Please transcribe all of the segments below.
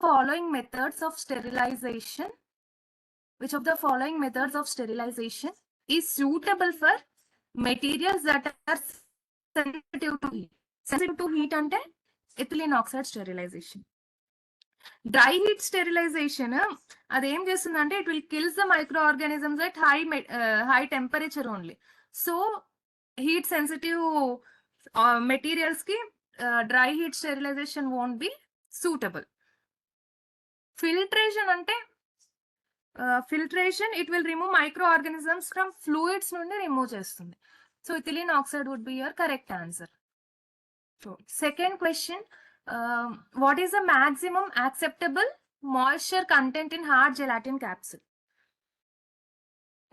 following methods of sterilization? Which of the following methods of sterilization is suitable for materials that are sensitive to heat? Sensitive to heat ante ethylene oxide sterilization. Dry heat sterilization, అదేం చేస్తుందంటే it will kills the microorganisms at high temperature only. So heat sensitive materials ki dry heat sterilization won't be suitable. Filtration ante filtration, it will remove microorganisms from fluids నుండి remove చేస్తుంది. So ethylene oxide would be your correct answer. So second question, what is the maximum acceptable moisture content in hard gelatin capsule?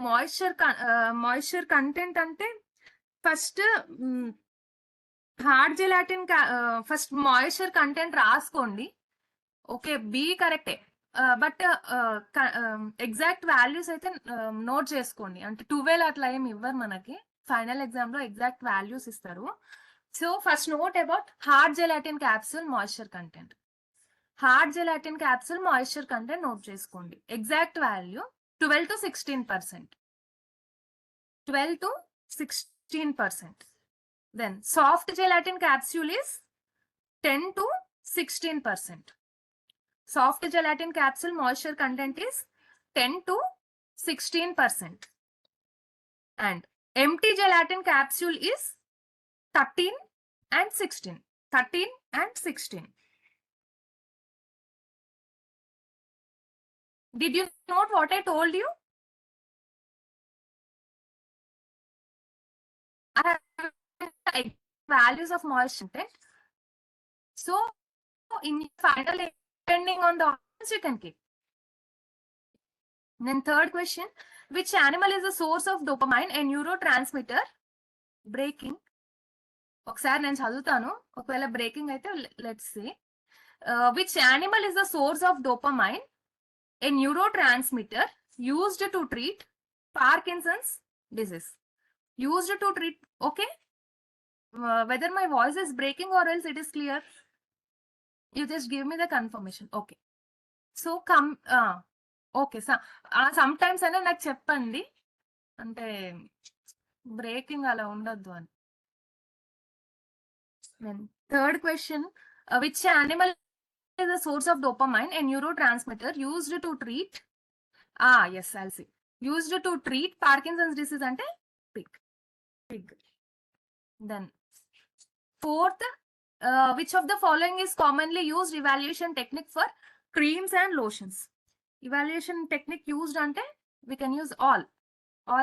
Moisture content ante first hard gelatin first moisture content రాసుకోండి. Okay, B కరెక్టే, but exact values అయితే note చేసుకోండి. అంటే 12 అట్లా ఏమి ఇవ్వరు మనకి, final exam లో ఎగ్జాక్ట్ వాల్యూస్ ఇస్తారు. So first note about hard gelatin capsule moisture content. Hard gelatin capsule moisture content note చేసుకోండి. Exact value 12 to 16%. 12 to 16%. Then soft gelatin capsule is 10 to 16%. Soft gelatin capsule moisture content is 10 to 16%. And empty gelatin capsule is 13 and 16. 13 and 16. Did you note what I told you? I have values of moisture content. So in final, depending on the options, you can keep. Then third question, which animal is the source of dopamine, a neurotransmitter? Breaking. ఒకసారి నేను చదువుతాను, ఒకవేళ breaking అయితే let's say. Which animal is the source of dopamine, a neurotransmitter used to treat Parkinson's disease? Used to treat, okay? Whether my voice is breaking or else it is clear, you just give me the confirmation. Okay. So come, okay, sometimes అయినా నాకు చెప్పండి, అంటే breaking అలా ఉండద్దు అని. Then third question, which animal is the source of dopamine, a neurotransmitter used to treat, yes, I'll see, used to treat Parkinson's disease ante pig. Then fourth, which of the following is commonly used evaluation technique for creams and lotions? Evaluation technique used ante we can use all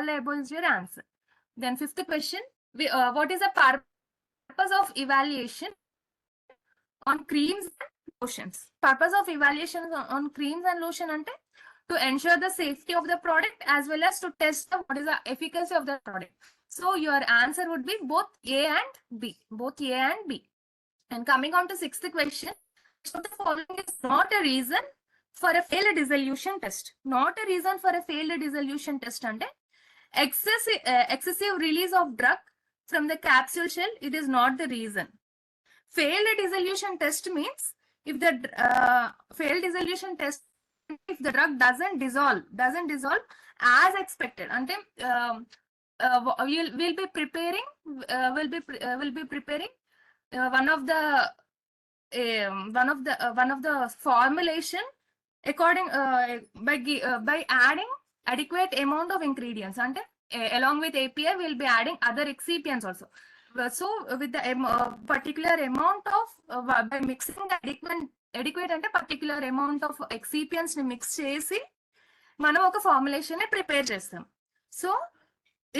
the above is your answer. Then fifth question, what is the purpose of evaluation on creams and lotions? Purpose of evaluation on creams and lotion ante to ensure the safety of the product as well as to test what is the efficacy of the product. So your answer would be both A and B. Both A and B. And coming on to sixth question, which of the following is not a reason for a failed dissolution test? Not a reason for a failed dissolution test ante excessive release of drug from the capsule shell, it is not the reason. Failed dissolution test means if the failed dissolution test, if the drug doesn't dissolve as expected, ante we'll be preparing one of the formulation according by adding adequate amount of ingredients, ante along with API we'll be adding other excipients also. So with the particular amount of by mixing the adequate ante particular amount of excipients ni mix chesi మనం ఒక formulation ని prepare చేస్తాం. So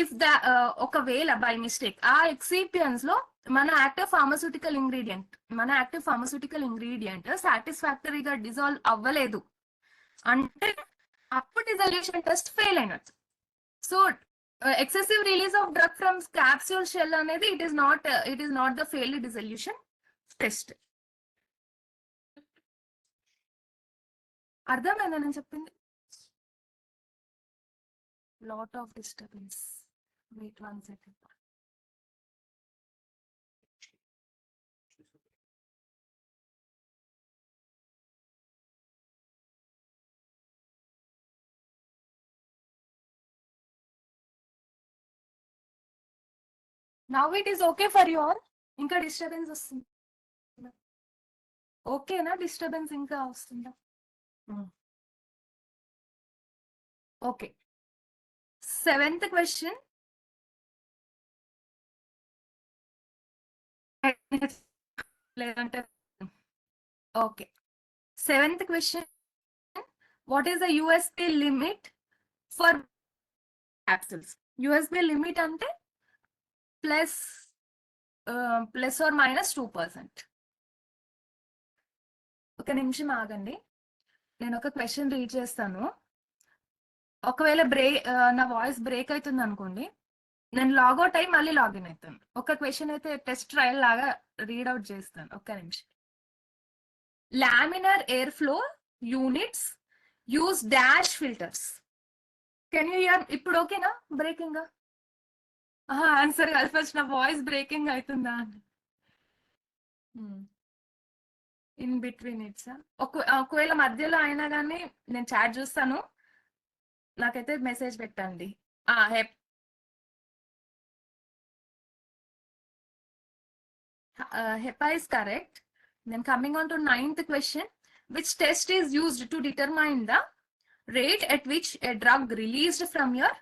if the ఒకవేళ by mistake ఆ excipients లో మన active pharmaceutical ingredient సాటిస్ఫాక్టరీగా dissolve అవ్వలేదు అంటే అప్పుడు డిజల్యూషన్ టెస్ట్ ఫెయిల్ అయినట్టు. So excessive release of drug from capsule shell అనేది it is not the failed dissolution test. అర్థమైందా నేను చెప్పింది? Lot of disturbance. Wait 1 second. Now it is okay for you all. ఇంకా disturbance వస్తుంది. ఓకేనా? Disturbance ఇంకా వస్తుందా? ఓకే. 7th question. లేదంటే okay. 7th question. What is the USP limit for capsules? USP limit అంటే ప్లస్ ఆర్ మైనస్ 2%. ఒక నిమిషం ఆగండి, నేను ఒక క్వశ్చన్ రీడ్ చేస్తాను. ఒకవేళ నా వాయిస్ బ్రేక్ అవుతుంది అనుకోండి, నేను లాగౌట్ అయ్యి మళ్ళీ లాగిన్ అవుతాను. ఒక క్వశ్చన్ అయితే టెస్ట్ ట్రయల్ లాగా రీడ్ అవుట్ చేస్తాను. ఒక్క నిమిషం. Laminar air flow units use dash filters. Can you here? ఇప్పుడు ఓకేనా? బ్రేకింగ్ ఆన్సర్ కాదు, ఫస్ట్ నా వాయిస్ బ్రేకింగ్ అవుతుందా అని. In between it's. ఒకవేళ మధ్యలో అయినా కానీ నేను చాట్ చూస్తాను, నాకైతే మెసేజ్ పెట్టండి. HEPA is correct. Then coming on to 9th question, which test is used to determine the rate at which a drug released from your?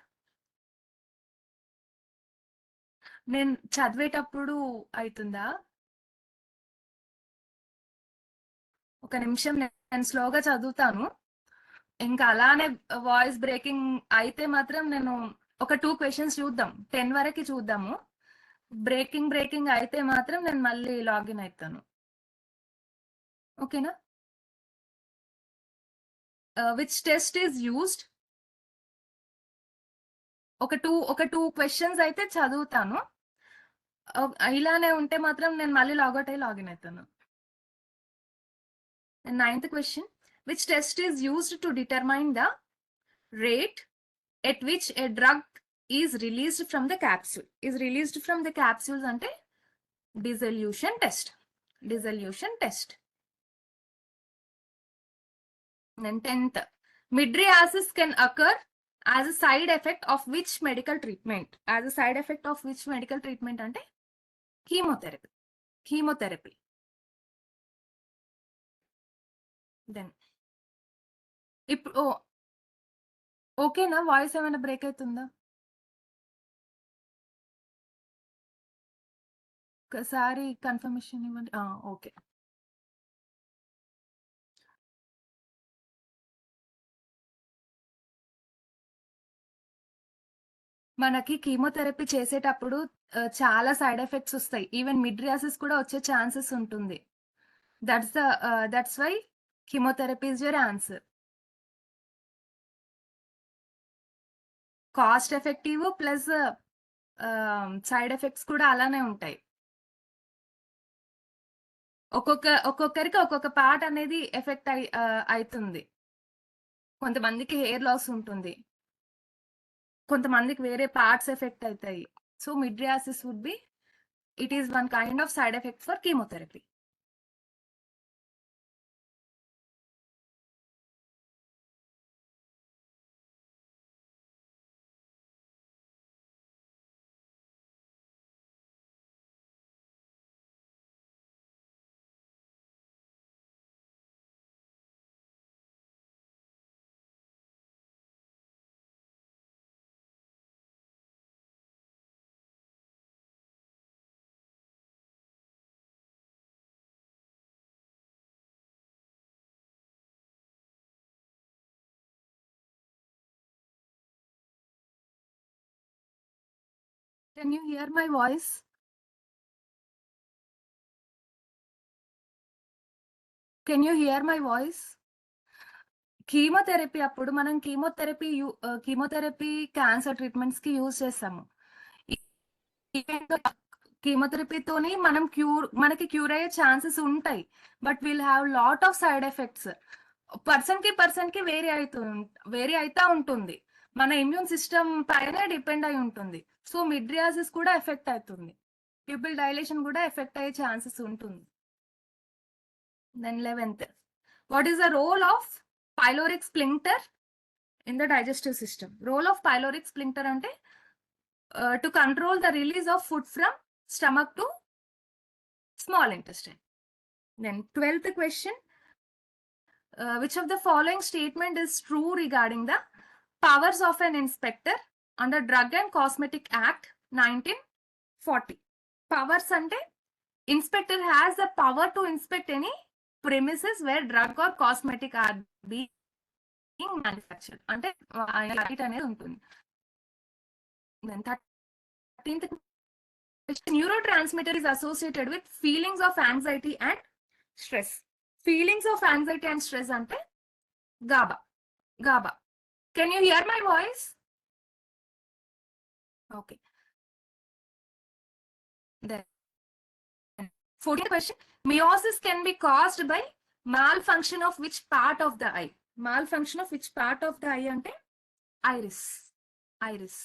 నేను చదివేటప్పుడు అవుతుందా? ఒక నిమిషం, నేను స్లోగా చదువుతాను. ఇంకా అలానే వాయిస్ బ్రేకింగ్ అయితే మాత్రం నేను ఒక 2 క్వశ్చన్స్ చూద్దాం, 10 వరకు చూద్దాము. బ్రేకింగ్ అయితే మాత్రం నేను మళ్ళీ లాగిన్ అవుతాను. ఓకేనా? Which test is used? ఒక టూ క్వశ్చన్స్ అయితే చదువుతాను. ఇలానే ఉంటే మాత్రం నేను మళ్ళీ లాగౌట్ అయ్యి లాగిన్ అవుతాను. 9th question, which test is used to determine the rate at which a drug is released from the capsule? Is released from the capsules అంటే dissolution test. Dissolution test. Then 10th, midriasis can occur as a side effect of which medical treatment? As a side effect of which medical treatment అంటే chemotherapy. Then ఇప్పుడు ఓకేనా? Voice ఏమైనా break అవుతుందా? ఒకసారి confirmation ఇవ్వండి. Okay. మనకి chemotherapy చేసేటప్పుడు చాలా సైడ్ ఎఫెక్ట్స్ వస్తాయి. ఈవెన్ మిడ్రియాసిస్ కూడా వచ్చే ఛాన్సెస్ ఉంటుంది. That's why chemotherapy is your answer. Cost effective plus side effects కూడా అలానే ఉంటాయి. ఒక్కొక్కరికి ఒక్కొక్క పార్ట్ అనేది ఎఫెక్ట్ అవుతుంది. కొంతమందికి హెయిర్ లాస్ ఉంటుంది, కొంతమందికి వేరే పార్ట్స్ ఎఫెక్ట్ అవుతాయి. So mydriasis would be, it is one kind of side effect for chemotherapy. Can you hear my voice? Can you hear my voice? Chemotherapy అప్పుడు మనం కీమోథెరపీ క్యాన్సర్ ట్రీట్మెంట్స్ కి use చేస్తాము. కీమోథెరపీతోని మనకి cure అయ్యే chances ఉంటాయి, but will have lot of side effects. Person కి vary అవుతా ఉంటుంది. మన ఇమ్యూన్ సిస్టమ్ పైన డిపెండ్ అయి ఉంటుంది. సో మిడ్రియాసిస్ కూడా ఎఫెక్ట్ అవుతుంది, ప్యూపిల్ డైలేషన్ కూడా ఎఫెక్ట్ అయ్యే ఛాన్సెస్ ఉంటుంది. Then 11th, what is the role of pyloric sphincter in the digestive system? Role of pyloric sphincter అంటే to control the release of food from stomach to small intestine. Then 12th question, which of the following statement is true regarding the powers of an inspector under Drug and Cosmetic Act 1940? Powers ante inspector has the power to inspect any premises where drug or cosmetic are being manufactured. అంటే right అనేది ఉంటుంది. Then 13th question, neurotransmitter is associated with feelings of anxiety and stress. Feelings of anxiety and stress ante GABA. GABA. Can you hear my voice? Okay. Then 14th question, meiosis can be caused by malfunction of which part of the eye? Malfunction of which part of the eye ante iris. Iris.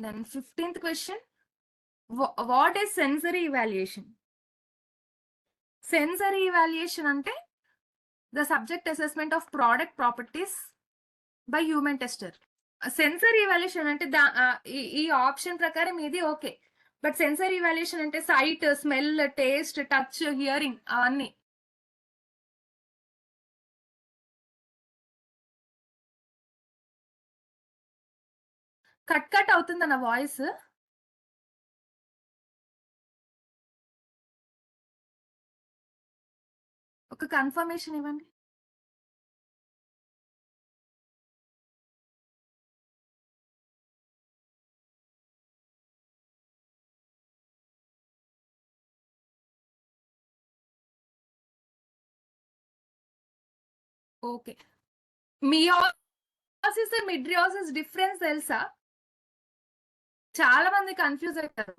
Then 15th question, what is sensory evaluation? Sensory evaluation ante the subject assessment of product properties by human tester. Sensory evaluation ante ఈ option ప్రకారం ఇది okay, but sensory evaluation అంటే sight, smell, taste, touch, hearing అవన్నీ. Cut cut అవుతుంది నా voice. ఒక confirmation ఇవ్వండి. Okay, meiosis మిడ్రియోసిస్ difference తెలుసా? చాలా మంది కన్ఫ్యూజ్ అవుతారు.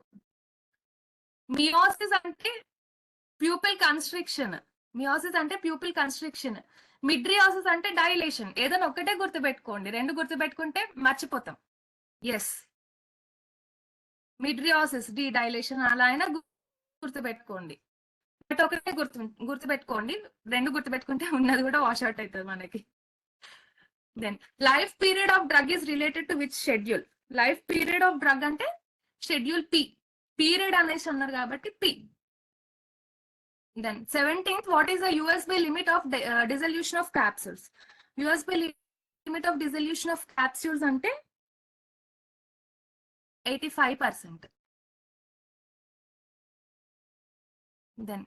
మియోసిస్ అంటే ప్యూపిల్ కన్స్ట్రిక్షన్. మియోసిస్ అంటే ప్యూపిల్ కన్స్ట్రిక్షన్. మిడ్రియోసిస్ అంటే డైలేషన్. ఏదైనా ఒకటే గుర్తుపెట్టుకోండి, రెండు గుర్తుపెట్టుకుంటే మర్చిపోతాం. ఎస్, మిడ్రియోసిస్ డి డైలేషన్ అలా అయినా గుర్తుపెట్టుకోండి, బట్ ఒకటే గుర్తుపెట్టుకోండి. రెండు గుర్తుపెట్టుకుంటే ఉన్నది కూడా వాష్ అవుట్ అవుతుంది మనకి. Then life period of drug is related to which schedule? Life period of drug అంటే షెడ్యూల్ పి. పీరియడ్ అనేసి అన్నారు కాబట్టి P. Then 17th, what is the USB limit of dissolution of capsules? USB limit of dissolution of capsules ante 85%. Then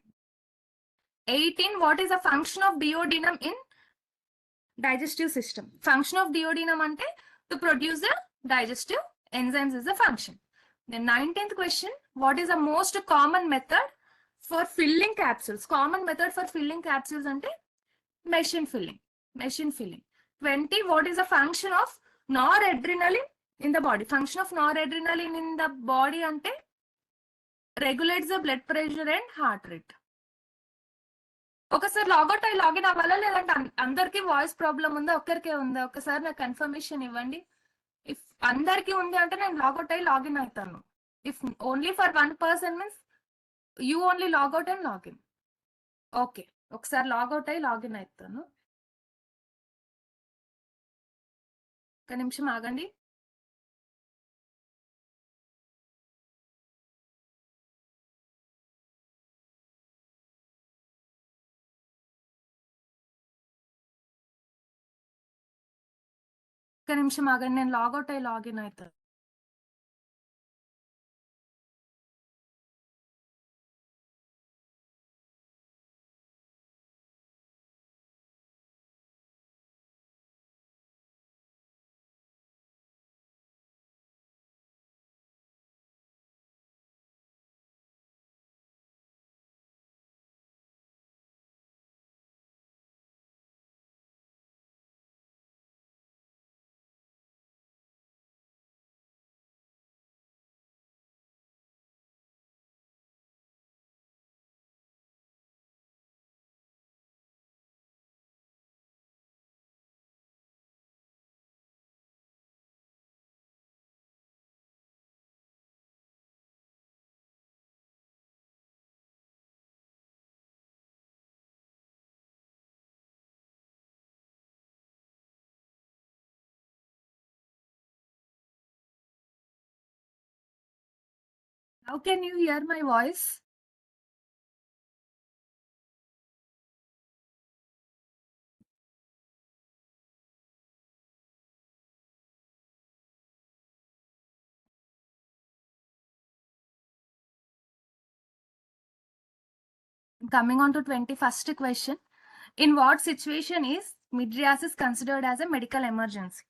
18, what is the function of duodenum in digestive system? Function of duodenum ante to produce the digestive enzymes is the function. Then 19th question, what is the most common method for filling capsules? Common method for filling capsules ante machine filling. Machine filling. 20, what is the function of noradrenaline in the body? Function of noradrenaline in the body ante regulates the blood pressure and heart rate. ఒకసారి logout అయ్యి login అవ్వాలా, లేదంటే అందరికి voice problem ఉందా, ఒక్కరికే ఉందా? ఒకసారి నాకు కన్ఫర్మేషన్ ఇవ్వండి. ఇఫ్ అందరికి ఉంది అంటే నేను లాగౌట్ అయ్యి లాగిన్ అవుతాను. If only for one person means you only logout and login. Okay, ఒకసారి లాగౌట్ అయ్యి లాగిన్ అవుతాను. ఒక నిమిషం ఆగండి. ఒక నిమిషం ఆగండి, నేను లాగౌట్ అయ్యి లాగిన్ అవుతాను. How can you hear my voice? Coming on to 21st question. In what situation is mydriasis considered as a medical emergency?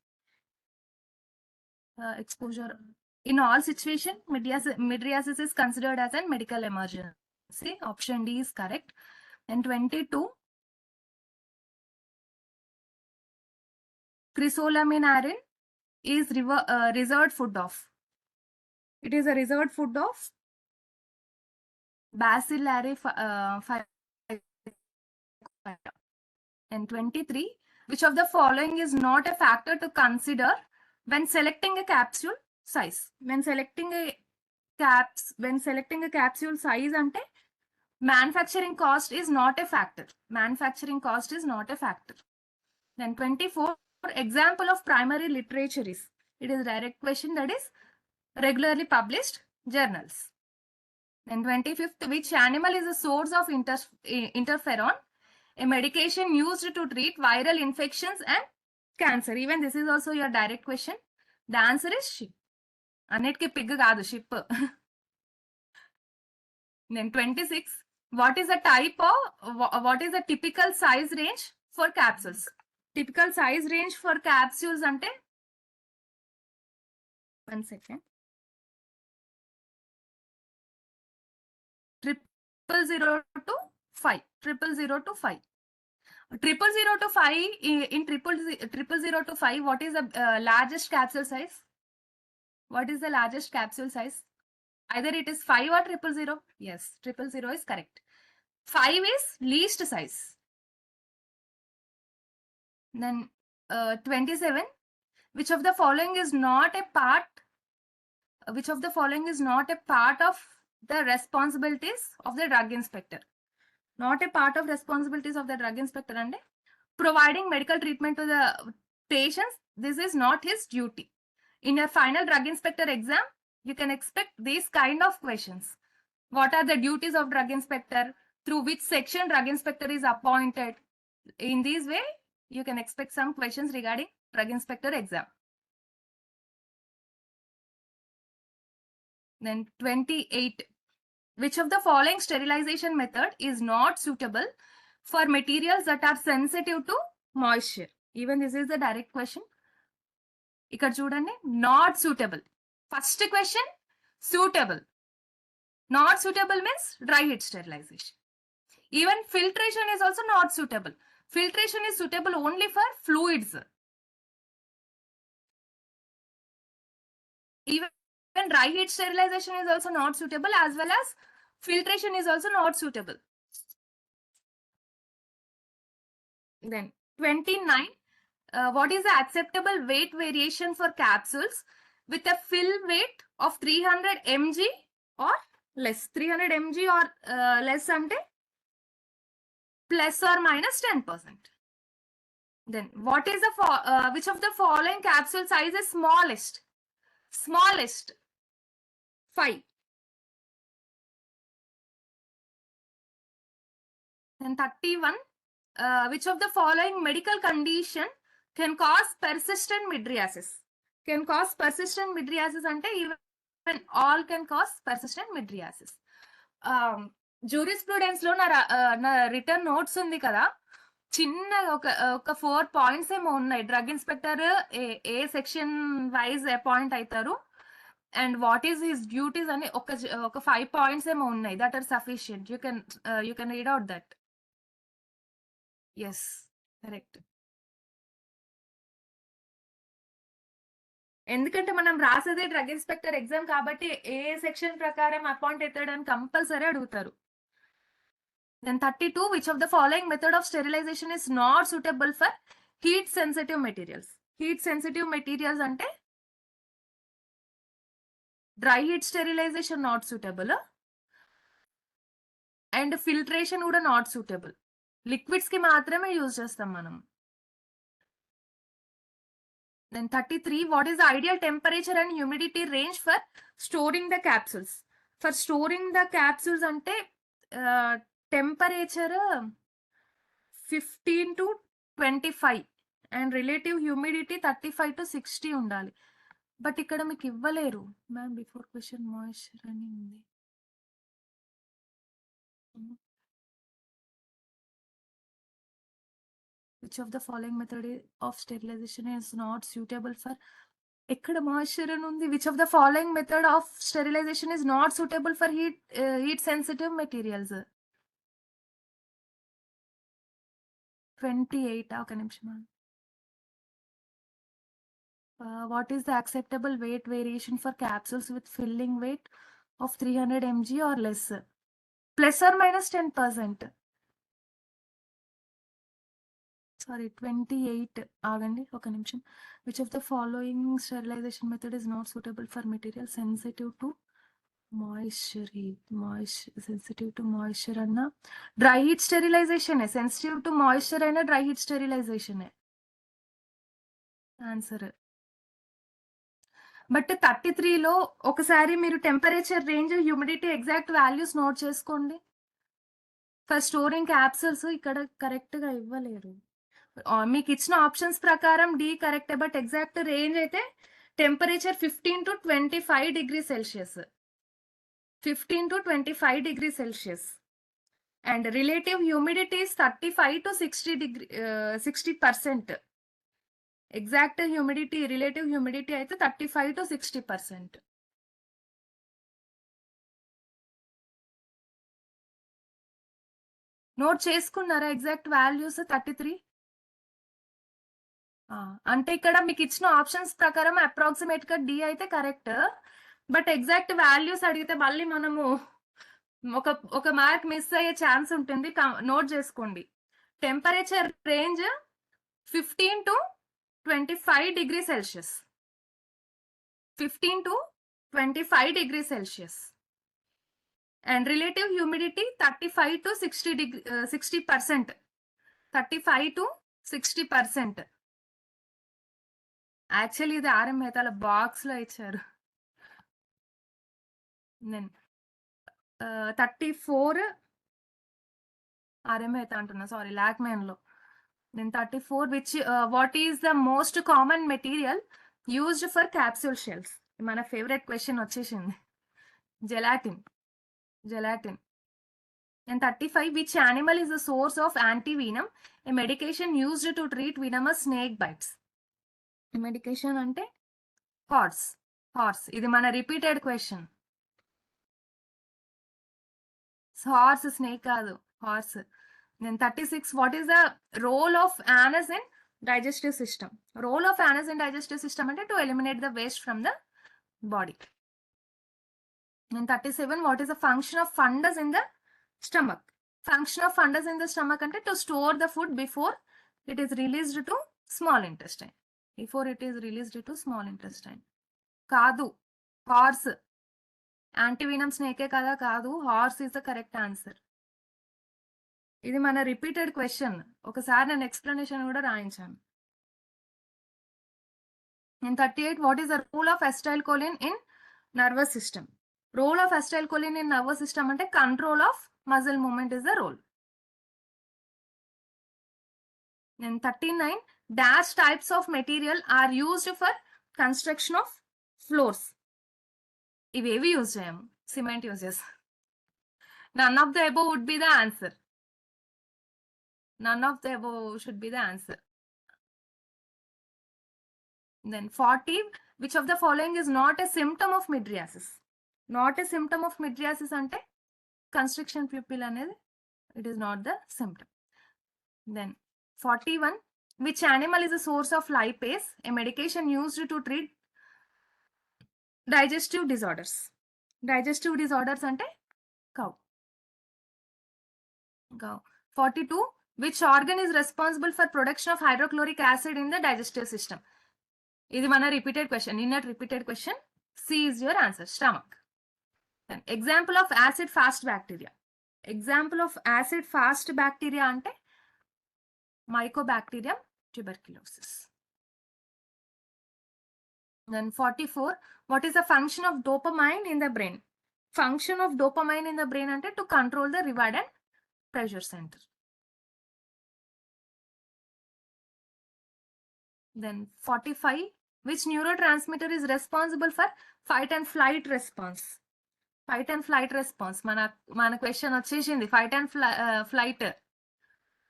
Exposure. In all situation, mydriasis is considered as a medical emergency. Option D is correct. And 22, chrysolaminarin is reserved food of. It is a reserved food of Bacillary and 23, which of the following is not a factor to consider when selecting a capsule size? When selecting a capsule size ante manufacturing cost is not a factor. Manufacturing cost is not a factor. Then 24, example of primary literature is, it is a direct question, that is regularly published journals. Then 25th, which animal is a source of interferon, a medication used to treat viral infections and cancer? Even this is also your direct question. The answer is sheep. Annitki pig kaadu, sheep. Then 26, what is the typical size range for capsules? Typical size range for capsules ante, 1 second, 000 to 5, 000 to 5. 000 to 5, in 000 to 5, what is the largest capsule size? What is the largest capsule size? Either it is 5 or 000. Yes, 000 is correct. 5 is least size. Then 27, which of the following is not a part of the responsibilities of the drug inspector? Not a part of responsibilities of the drug inspector and providing medical treatment to the patients. This is not his duty. In your final drug inspector exam, you can expect these kind of questions. What are the duties of drug inspector? Through which section drug inspector is appointed? In this way, you can expect some questions regarding drug inspector exam. Then 28, which of the following sterilization method is not suitable for materials that are sensitive to moisture? Even this is the direct question. ఇక్కడ చూడండి, not suitable. First question, suitable. Not suitable means dry heat sterilization. Even filtration is also not suitable. Filtration is suitable only for fluids. Even dry heat sterilization is also not suitable, as well as filtration is also not suitable. Then 29, what is the acceptable weight variation for capsules with a fill weight of 300 mg or less? 300 mg or less ante plus or minus 10%. Then what is the which of the following capsule size is smallest? Smallest, 5. Then 31, which of the following medical condition can cause persistent mydriasis? Can cause persistent mydriasis ante even all can cause persistent mydriasis. Jurisprudence lo na written notes undi kada, చిన్న ఒక 4 points ఏమో ఉన్నాయి. Drug inspector ఏ section wise appoint అవుతారు and what is his duties అని ఒక 5 points ఏమో ఉన్నాయి. That are sufficient. You can read out that. Yes, correct. ఎందుకంటే మనం రాసేదే డ్రగ్ ఇన్స్పెక్టర్ ఎగ్జామ్ కాబట్టి ఏ సెక్షన్ ప్రకారం అపాయింట్ అవుతాడని కంపల్సరీ అడుగుతారు. Then 32, which of the following method of sterilization is not suitable for heat sensitive materials? Heat sensitive materials ante dry heat sterilization not suitable and filtration kuda not suitable. Liquids ki maatrame use chestam manam. Then 33, what is the ideal temperature and humidity range for storing the capsules? For storing the capsules అంటే temperature 15 to 25 and relative humidity 35 to 60 ఉండాలి. But ఇక్కడ మీకు ఇవ్వలేరు ma'am. Before question moisture అని ఉంది. Which of the following method of sterilization is not suitable for, ఎక్కడ moisture అని ఉంది. Which of the following method of sterilization is not suitable for heat sensitive materials. 28 ఒక నిమిషం. What is the acceptable weight variation for capsules with filling weight of 300 mg or less? Plus or minus 10%. Sorry, 28. ఆగండి ఒక నిమిషం. Which of the following sterilization method is not suitable for material sensitive to moisture? Sensitive to moisture అన్న dry heat sterilization. Sensitive to moisture అయినా dry heat sterilization. Answer. But 33లో ఒకసారి మీరు temperature range, humidity exact values note చేసుకోండి. For storing capsules ఇక్కడ correct గా ఇవ్వలేరు. మీకు ఇచ్చిన ఆప్షన్స్ ప్రకారం డి కరెక్టే, బట్ ఎగ్జాక్ట్ రేంజ్ అయితే temperature 15 to 25 degrees Celsius. 15 to 25 degrees Celsius. And relative humidity is 35 to 60%. Exact humidity, relative humidity అయితే 35 to 60%. నోట్ చేసుకున్నారా ఎగ్జాక్ట్ వాల్యూస్? 33 అంటే ఇక్కడ మీకు ఇచ్చిన ఆప్షన్స్ ప్రకారం అప్రాక్సిమేట్ గా డి అయితే కరెక్ట్, బట్ ఎగ్జాక్ట్ వాల్యూస్ అడిగితే మళ్ళీ మనము ఒక మార్క్ మిస్ అయ్యే ఛాన్స్ ఉంటుంది. నోట్ చేసుకోండి. Temperature range 15 to 25 degrees Celsius. 15 to 25 degrees Celsius. And relative humidity 35 to 60%. 35 to 60%. Actually ఇది ఆర్ఎం మేతాల బాక్స్ లో ఇచ్చారు. నేను 34 ఆర్ఎం మేత అంటున్నా, సారీ, లాక్మెన్ లో. నేను 34 which what is the most common material used for capsule shells. మన ఫేవరెట్ క్వశ్చన్ వచ్చేసింది. Gelatin. And 35, which animal is the source of antivenom, a medication used to treat venomous snake bites? Medication అంటే horse. ఇది మన repeated question. Horse, snake కాదు, horse. then 36, what is the role of anise in digestive system? Role of anise in digestive system అంటే to eliminate the waste from the body. then 37, what is the function of fundus in the stomach? Function of fundus in the stomach అంటే to store the food before it is released to small intestine. కాదు, horse. Antivenom స్నేకే కదా, కాదు, horse is the correct answer. ఇది మన repeated question. ఒకసారి నేను explanation కూడా రాయించాను. In 38, what is the role of acetylcholine in nervous system? Role of acetylcholine in nervous system అంటే control of muscle movement is the role. Then 39, dash types of material are used for construction of floors. ఇవేవి use చేయము, cement use చేస్తాం. None of the above would be the answer. None of the above should be the answer. Then 40, which of the following is not a symptom of midriasis? Not a symptom of midriasis అంటే constriction pupil అనేది, it is not the symptom. Then 41, which animal is a source of lipase, a medication used to treat digestive disorders? Digestive disorders అంటే cow. 42, which organ is responsible for production of hydrochloric acid in the digestive system? ఇది మన repeated question, నిన్నటి repeated question. C is your answer, stomach. Example of acid fast bacteria. Example of acid fast bacteria అంటే mycobacterium tuberculosis. Then 44, what is the function of dopamine in the brain? function of dopamine in the brain ante to control the reward and pressure center. Then 45, which neurotransmitter is responsible for fight and flight response? Fight and flight response మన question వచ్చేసింది. Fight and flight,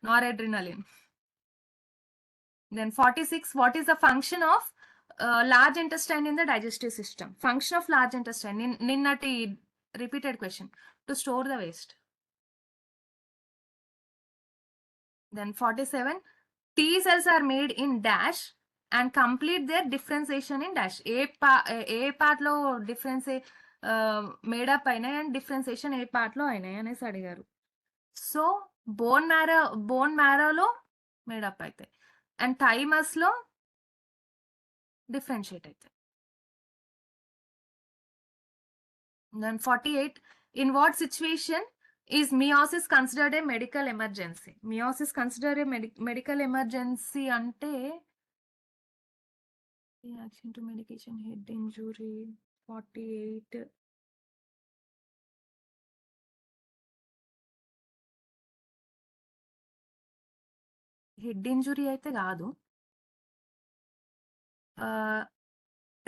noradrenaline. Then 46, what is the function of large intestine in the digestive system? Function of large intestine, ninnati repeated question, to store the waste. Then 47, T cells are made in dash and complete their differentiation in dash. A part లో difference made up అయినాయి and differentiation A part లో అయినాయి అనేసి అడిగారు. So bone మ్యారోలో made up అవుతాయి and thymus లో differentiate అవుతాయి. Then 48, in what situation is meiosis considered a medical emergency? Meiosis considered a medical emergency ante reaction to medication, head injury. 48, head injury అయితే కాదు.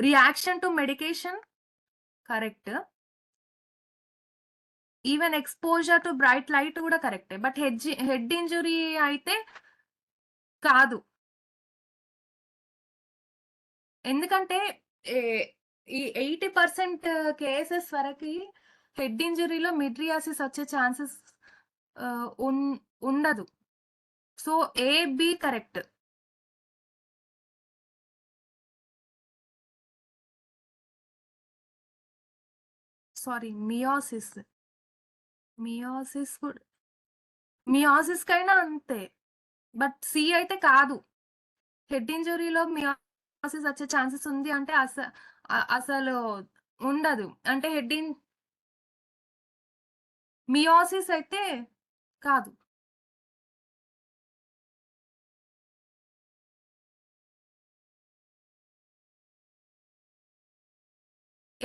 Reaction to medication correct. Even exposure to bright light కూడా కరెక్టే, but head injury అయితే కాదు. ఎందుకంటే ఈ 80% cases వరకు head ఇంజురీలో మిడ్రియాసిస్ వచ్చే ఛాన్సెస్ ఉండదు. So A B correct. Sorry, miosis కైనా అంతే, బట్ సి అయితే కాదు. హెడ్ ఇంజురీలో మియోసిస్ వచ్చే ఛాన్సెస్ ఉంది అంటే అసలు ఉండదు. అంటే మియోసిస్ అయితే కాదు.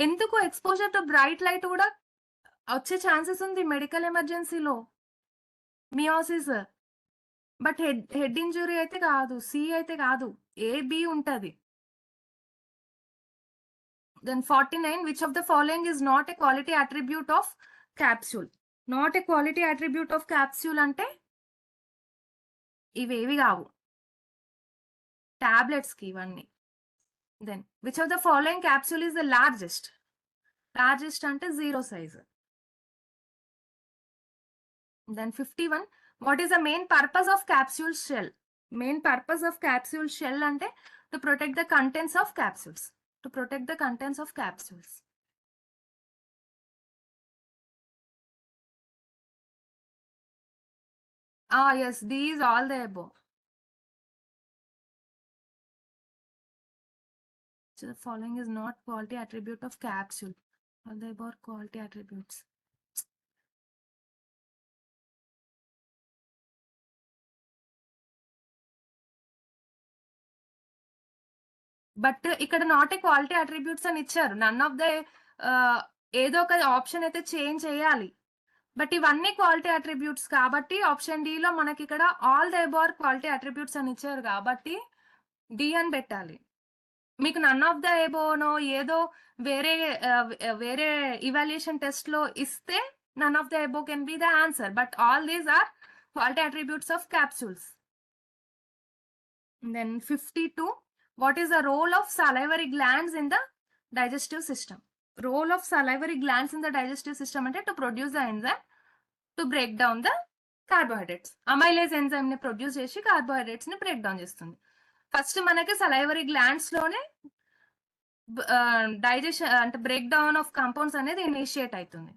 ఎందుకు ఎక్స్పోజర్ టు బ్రైట్ లైట్ కూడా వచ్చే ఛాన్సెస్ ఉంది మెడికల్ ఎమర్జెన్సీలో మియోసిస్, బట్ హెడ్ ఇంజురీ అయితే కాదు, సి అయితే కాదు, ఏ బి ఉంటది. Then 49, which of the following is not a quality attribute of capsule? Not a quality attribute of capsule అంటే ఇవేవి కావు, టాబ్లెట్స్ కి ఇవన్నీ. Then which of the following capsule is the largest? Largest అంటే 0 size. Then 51, what is the main purpose of capsule shell? Main purpose of capsule shell ante to protect the contents of capsules. To protect the contents of capsules. Yes, these all the above. So the following is not quality attribute of capsule. All the above are quality attributes. But ఇక్కడ not a quality attributes అని ఇచ్చారు. నన్ of the ఏదో ఒక option అయితే change చేయాలి, but ఇవన్నీ quality attributes కాబట్టి option D లో మనకి ఇక్కడ all the above quality attributes అని ఇచ్చారు కాబట్టి డి అని పెట్టాలి. మీకు నన్ ఆఫ్ ద అబౌవ్ ఏదో వేరే వేరే ఇవాల్యుయేషన్ టెస్ట్ లో ఇస్తే none of the above can be the answer, but all these are quality attributes of capsules. Then 52, what is the role of salivary glands in the digestive system? Role of salivary glands in the digestive system ante to produce the enzyme to break down the carbohydrates. Amylase enzyme ni produce చేసి carbohydrates ni break down చేస్తుంది. First మనకి salivary glands లోనే digestion అంటే break down of compounds అనేది initiate అవుతుంది.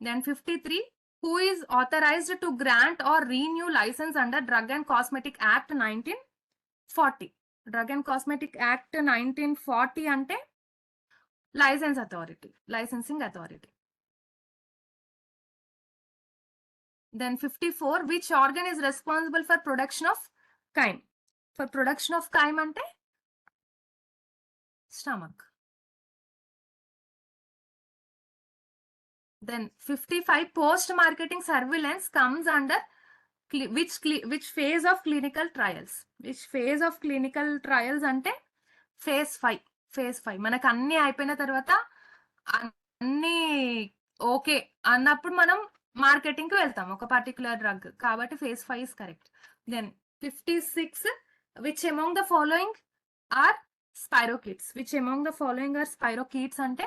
Then 53, who is authorized to grant or renew license under Drug and Cosmetic Act 1940? Drug and Cosmetic Act 1940 అంటే licensing authority. Then 54, which organ is responsible for production of chyme? For production of chyme ante stomach. Then 55 post-marketing surveillance comes under which phase of clinical trials? Which phase of clinical trials ante phase 5. phase 5 మనకు అన్ని అయిపోయిన తర్వాత అన్ని okay అన్నప్పుడు మనం marketing కి వెళ్తాం ఒక పర్టికులర్ డ్రగ్ కాబట్టి phase 5 is correct. Then 56 which among the following are spirochetes? Which among the following are spirochetes అంటే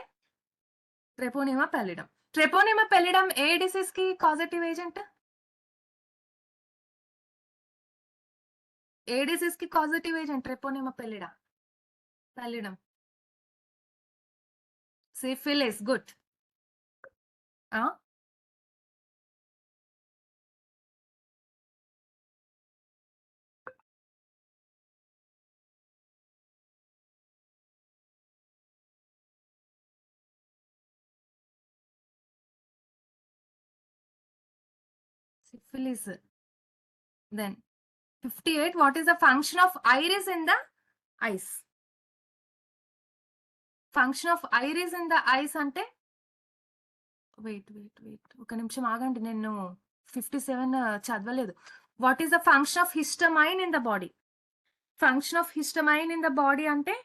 ట్రెపోనిమా పెల్లిడమ్. ట్రెపోనిమా పెల్లిడమ్ ఏ డిసీజ్ కి కాజేటివ్ ఏజెంట్? ఏ డిసీజ్ కి causative agent treponema pallidum? Syphilis. Good. Syphilis. Then 58 what is the function of iris in the eyes? Function of iris in the eyes అంటే wait ఒక నిమిషం ఆగండి, నేను 57 చదవలేదు. What is the function of histamine in the body? Function of histamine in the body అంటే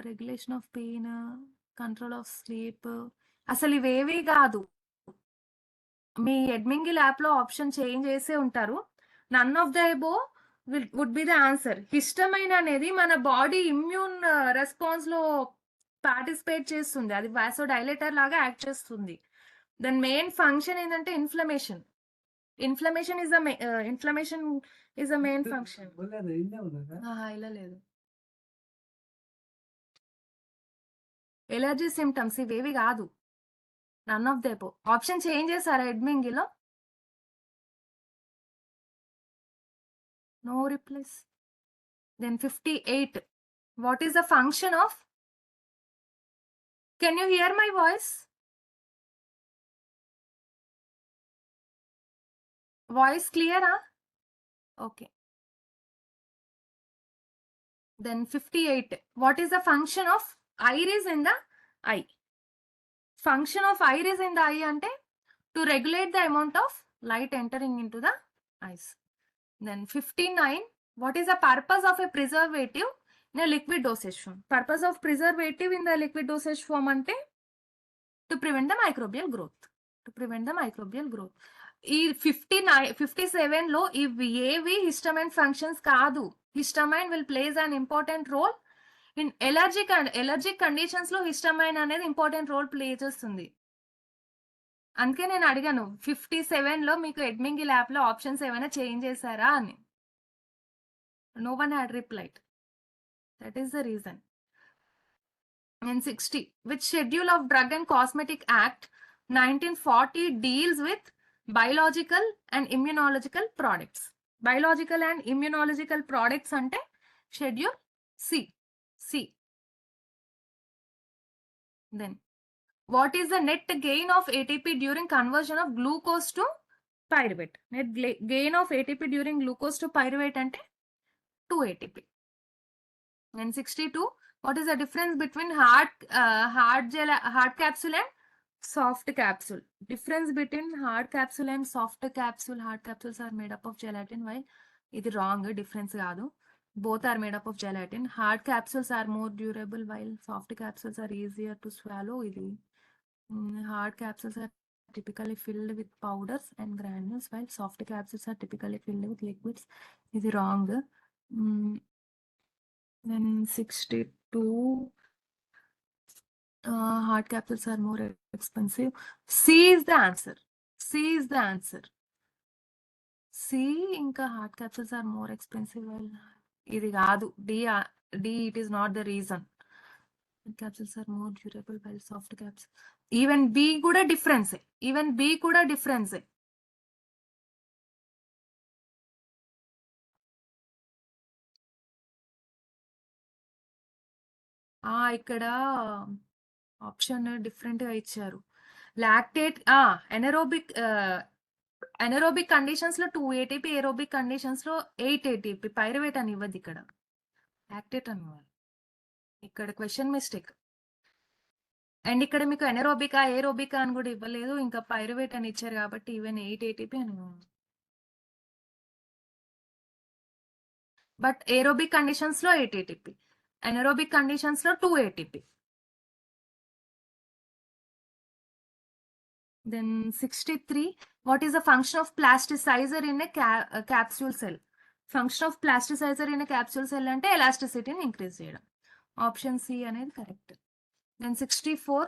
regulation of pain, control of sleep. అసలు ఇవేవి కాదు. మీ ఎడ్మింగి ల్యాబ్ లో ఆప్షన్ చేంజ్ చేసే ఉంటారు. None of the above would be the answer. Histamine అనేది మన బాడీ ఇమ్యూన్ రెస్పాన్స్ లో పార్టిసిపేట్ చేస్తుంది, అది వాసో డైలేటర్ లాగా యాక్ట్ చేస్తుంది. దాని మెయిన్ ఫంక్షన్ ఏంటంటే inflammation. Inflammation is the main function. ఇలా లేదు. ఎలర్జీ సిమ్టమ్స్ ఇవేవి కాదు. None of the above. Option change చేశారా ఎడ్మింగిలో? No replies. Then 58. What is the function of? Can you hear my voice? Voice clear, huh? Okay. Then 58. What is the function of iris in the eye? Function of iris in the eye ante to regulate the amount of light entering into the eyes. Then 59. What is the purpose of a preservative in a liquid dosage form? Purpose of preservative in the liquid dosage form ante to prevent the microbial growth. To prevent the microbial growth. ఈ 57 లో ఇవి ఏవి histamine functions కాదు. Histamine will plays an important role in allergic conditions లో histamine అనేది important role play చేస్తుంది. అందుకే నేను అడిగాను 57 లో మీకు ఎడ్మింగి ల్యాబ్ లో ఆప్షన్స్ ఏమైనా చేంజ్ చేశారా అని. No one had replied. That is the reason. And 60. Which schedule of Drug and Cosmetic Act 1940 deals with biological and immunological products? Biological and immunological products ante schedule C. Then what is the net gain of ATP during conversion of glucose to pyruvate? Net gain of ATP during glucose to pyruvate ante 2 ATP. And 62. What is the difference between hard capsule and soft capsule? Difference between hard capsule and soft capsule. Hard capsules are made up of gelatin, while ఇది wrong. Difference కాదు. Both are made up of gelatin. Hard capsules are more durable, while soft capsules are easier to swallow. ఇది hard capsules are typically filled with powders and granules, while soft capsules are typically filled with liquids. ఇది wrong. Then 62. Hard capsules are more expensive. C is the answer. C inka hard capsules are more expensive. Well, idi kaadu. D it is not the reason. Capsules are more durable while soft capsules. Even B kuda difference. ఇక్కడ option different గా ఇచ్చారు. Lactate anaerobic conditions లో 2 ATP, aerobic conditions లో 8 ATP. Pyruvate అని ఇవ్వద్దు, ఇక్కడ lactate అని ఇవ్వాలి. ఇక్కడ క్వశ్చన్ మిస్టేక్. అండ్ ఇక్కడ మీకు ఎనరోబికా, ఏరోబికా అని కూడా ఇవ్వలేదు. ఇంకా పైరువేట్ అని ఇచ్చారు కాబట్టి ఈవెన్ 8 ATP అని. బట్ ఏరోబిక్ కండిషన్స్ లో 8 ATP, ఎనరోబిక్ కండిషన్స్ లో 2 ATP. Then 63, what is the function of plasticizer in a capsule cell? Function of plasticizer in a capsule cell అంటే ఎలాస్టిసిటీని ఇంక్రీజ్ చేయడం. ఆప్షన్ సి అనేది correct. Then 64,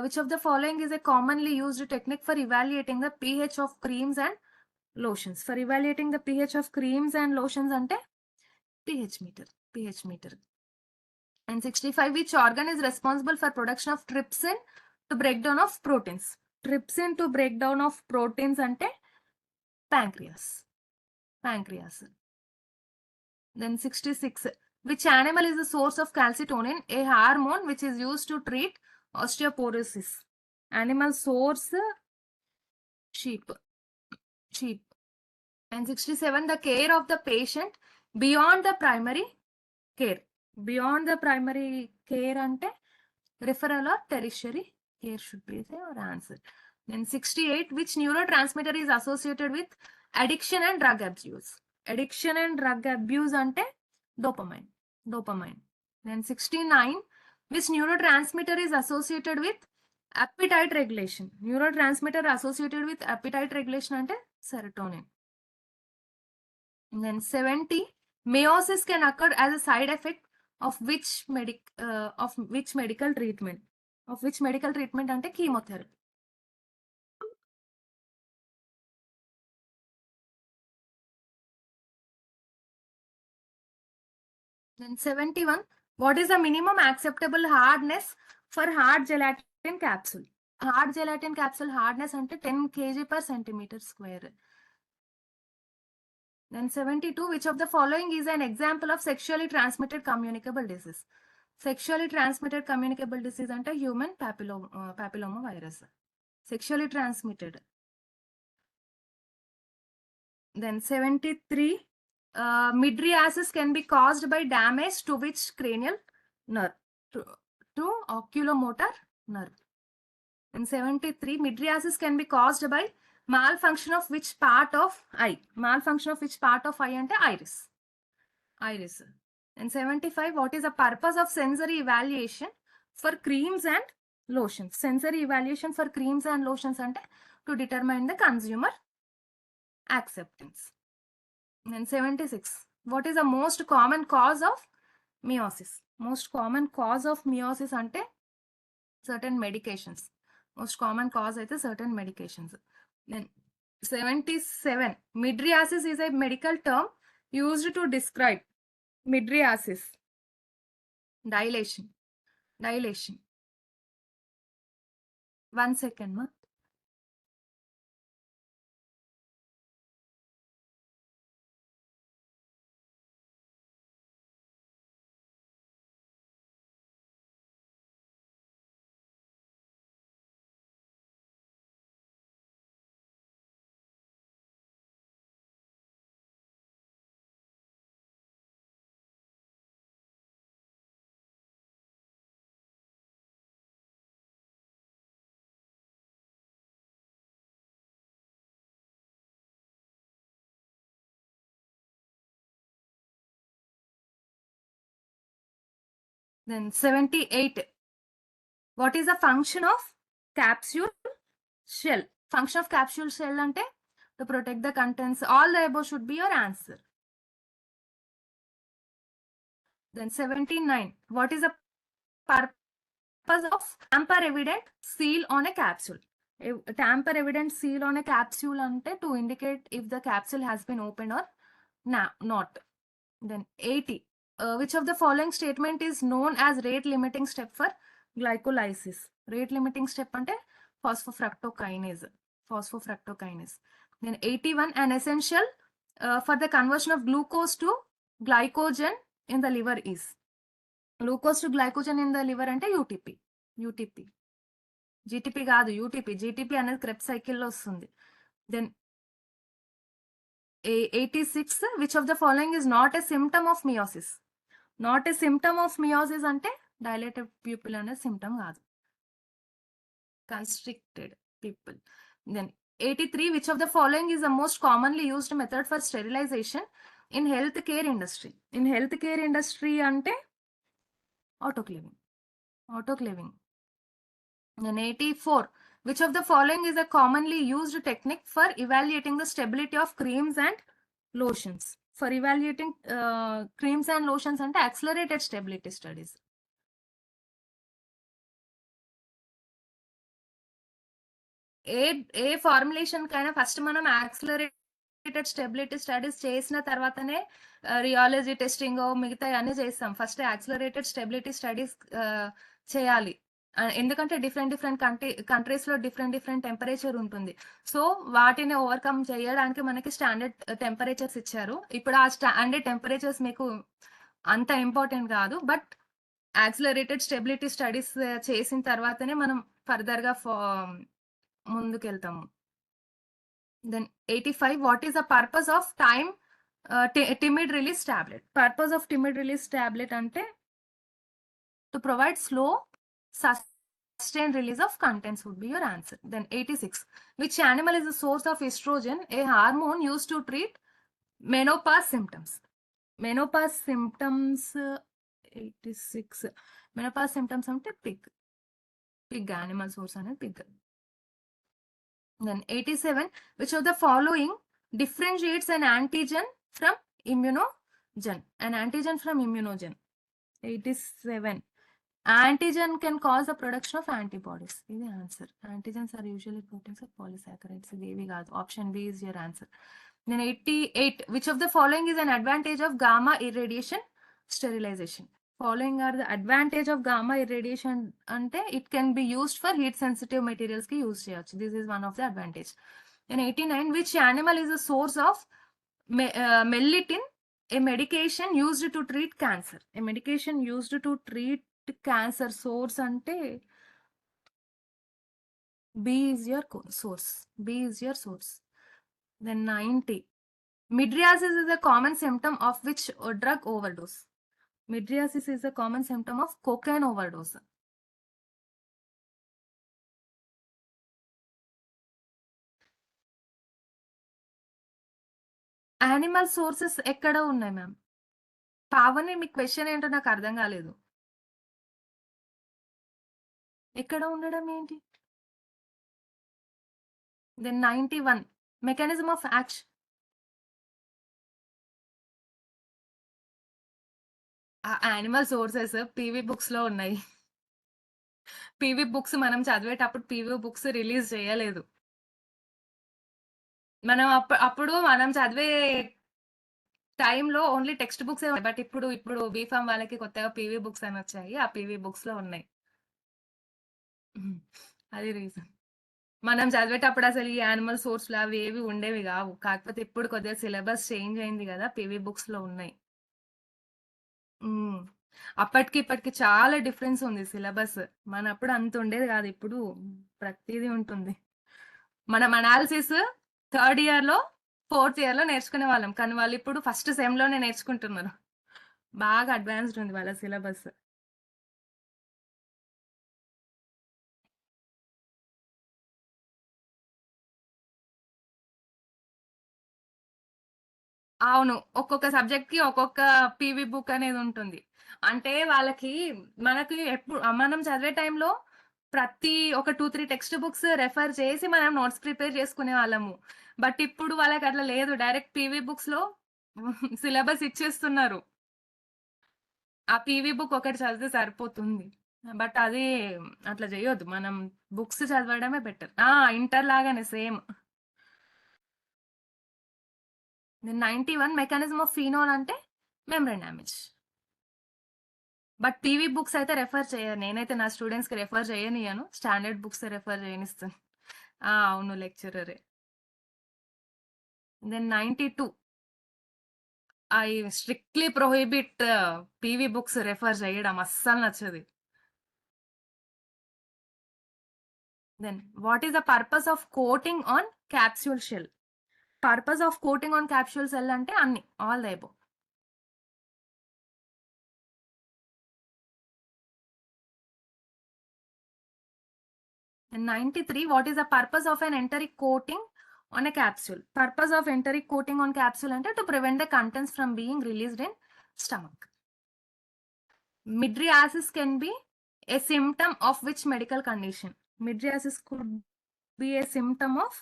which of the following is a commonly used technique for evaluating the pH of creams and lotions? For evaluating the pH of creams and lotions అంటే pH meter. And 65, which organ is responsible for production of trypsin to breakdown of proteins? Trypsin to breakdown of proteins ante pancreas. Then 66, which animal is the source of calcitonin, a hormone which is used to treat osteoporosis? Animal source sheep. And 67, the care of the patient beyond the primary care. Beyond the primary care ante referral or tertiary care should be your answer. Then 68, which neurotransmitter is associated with addiction and drug abuse? Addiction and drug abuse ante dopamine. Then 69, which neurotransmitter is associated with appetite regulation? Neurotransmitter associated with appetite regulation ante serotonin. And then 70, meiosis can occur as a side effect of which medical treatment? Of which medical treatment ante chemotherapy. Then 71, what is the minimum acceptable hardness for hard gelatin capsule? Hard gelatin capsule hardness ante 10 kg per centimeter square. Then 72, which of the following is an example of sexually transmitted communicable disease? Sexually transmitted communicable disease ante human papilloma virus. Sexually transmitted. Then 73, mydriasis can be caused by damage to which cranial nerve? To oculomotor nerve. And 73, mydriasis can be caused by malfunction of which part of eye? Malfunction of which part of eye ante iris. And 75, what is the purpose of sensory evaluation for creams and lotions? Sensory evaluation for creams and lotions ante to determine the consumer acceptance. And 76, what is the most common cause of meiosis? Most common cause of meiosis ante certain medications. Most common cause aithe certain medications. Then 77, mydriasis is a medical term used to describe mydriasis. Dilation. 1 second ma. Then 78, what is the function of capsule shell? Function of capsule shell ante to protect the contents. All the above should be your answer. Then 79, what is the purpose of tamper evident seal on a capsule? Tamper evident seal on a capsule ante to indicate if the capsule has been opened or not. Then 80, which of the following statement is known as rate limiting step for glycolysis? Rate limiting step ante phosphofructokinase. Then 81, an essential for the conversion of glucose to glycogen in the liver is? Glucose to glycogen in the liver ante UTP. GTP కాదు, UTP. GTP అనేది Krebs సైకిల్లో వస్తుంది. Then 86, which of the following is not a symptom of meiosis? Not a symptom of meiosis ante dilated pupil అనే symptom కాదు. constricted people. Then 83, which of the following is the most commonly used method for sterilization in healthcare industry? In healthcare industry ante autoclaving. Then 84, which of the following is a commonly used technique for evaluating the stability of creams and lotions? For evaluating creams and lotions ante accelerated stability studies. A formulation కైనా first మనం accelerated stability studies చేసిన తర్వాతనే rheology testing మిగతా అన్ని చేస్తాం. First accelerated stability studies చేయాలి. ఎందుకంటే different countries లో డిఫరెంట్ టెంపరేచర్ ఉంటుంది. సో వాటిని ఓవర్కమ్ చేయడానికి మనకి స్టాండర్డ్ టెంపరేచర్స్ ఇచ్చారు. ఇప్పుడు ఆ స్టాండర్డ్ టెంపరేచర్స్ మీకు అంత ఇంపార్టెంట్ కాదు, బట్ యాక్సిలరేటెడ్ స్టెబిలిటీ స్టడీస్ చేసిన తర్వాతనే మనం ఫర్దర్ గా ముందుకెళ్తాము. Then 85, what is the purpose of timid release tablet? Purpose of timid release tablet ante to provide slow sustained release of contents would be your answer. Then 86, which animal is the source of estrogen, a hormone used to treat menopause symptoms? Menopause symptoms 86, menopause symptoms ante pig animal source అనేది pig. Then 87, which of the following differentiates an antigen from immunogen? An antigen from immunogen. 87, antigen can cause the production of antibodies. Is the answer. Antigens are usually proteins or polysaccharides. Option B is your answer. Then 88, which of the following is an advantage of gamma irradiation sterilization? Following are the advantage of gamma irradiation ante it can be used for heat sensitive materials ki use cheyochu. This is one of the advantage. In 89, which animal is the source of mellitin, a medication used to treat cancer? A medication used to treat cancer source ante B is your source. B is your source. Then 90, midriasis is a common symptom of which drug overdose? Midriasis is a common symptom of cocaine overdose. Animal sources ఎక్కడ ఉన్నాయి ma'am? Pavani, మీ question ఏంటో నాకు అర్థం కాలేదు. ఎక్కడ ఉండడం ఏంటి? Then 91, mechanism of action. Animal sources PV books లో ఉన్నాయి. పీవీ బుక్స్ మనం చదివేటప్పుడు పీవీ బుక్స్ రిలీజ్ చేయలేదు. మనం అప్పుడు మనం చదివే టైంలో ఓన్లీ టెక్స్ట్ బుక్స్, బట్ ఇప్పుడు బీఫామ్ వాళ్ళకి కొత్తగా పీవీ బుక్స్ అని వచ్చాయి. ఆ పీవీ బుక్స్ లో ఉన్నాయి. అది రీజన్. మనం చదివేటప్పుడు అసలు ఈ యానిమల్ సోర్స్ లు అవి ఏవి ఉండేవి కావు. కాకపోతే ఇప్పుడు కొద్దిగా సిలబస్ చేంజ్ అయింది కదా, పీవీ బుక్స్ లో ఉన్నాయి. అప్పటికి ఇప్పటికి చాలా డిఫరెన్స్ ఉంది సిలబస్. మనప్పుడు అంత ఉండేది కాదు, ఇప్పుడు ప్రతిదీ ఉంటుంది. మనం అనాలిసిస్ థర్డ్ ఇయర్ లో ఫోర్త్ ఇయర్ లో నేర్చుకునే వాళ్ళం, కానీ వాళ్ళు ఇప్పుడు ఫస్ట్ సెమ్ లోనే నేర్చుకుంటున్నారు. బాగా అడ్వాన్స్డ్ ఉంది వాళ్ళ సిలబస్. అవును, ఒక్కొక్క సబ్జెక్ట్ కి ఒక్కొక్క పీవీ బుక్ అనేది ఉంటుంది. అంటే వాళ్ళకి మనకి ఎప్పుడు మనం చదివే టైంలో ప్రతి ఒక 2-3 టెక్స్ట్ బుక్స్ రెఫర్ చేసి మనం నోట్స్ ప్రిపేర్ చేసుకునే వాళ్ళము. బట్ ఇప్పుడు వాళ్ళకి అట్లా లేదు, డైరెక్ట్ పీవీ బుక్స్ లో సిలబస్ ఇచ్చేస్తున్నారు. ఆ పీవీ బుక్ ఒకటి చదివితే సరిపోతుంది, బట్ అది అట్లా చేయొద్దు. మనం బుక్స్ చదవడమే బెటర్. ఇంటర్ లాగానే సేమ్. 91, మెకానిజం ఆఫ్ ఫీనోల్ అంటే membrane damage. But PV books అయితే రెఫర్ చేయను, నేనైతే నా స్టూడెంట్స్ కి రెఫర్ చేయనియను, స్టాండర్డ్ బుక్స్ రెఫర్ చేయనిస్తాను. అవును, లెక్చరరే. Then 92, I strictly prohibit PV books refer చేయడం, అస్సలు నచ్చది. Then what is the purpose of coating on capsule shell? Purpose of coating on capsule shell అంటే అన్ని, all the above. And 93, what is the purpose of an enteric coating on a capsule? Purpose of enteric coating on capsule ante to prevent the contents from being released in stomach. Midriasis can be a symptom of which medical condition? Midriasis could be a symptom of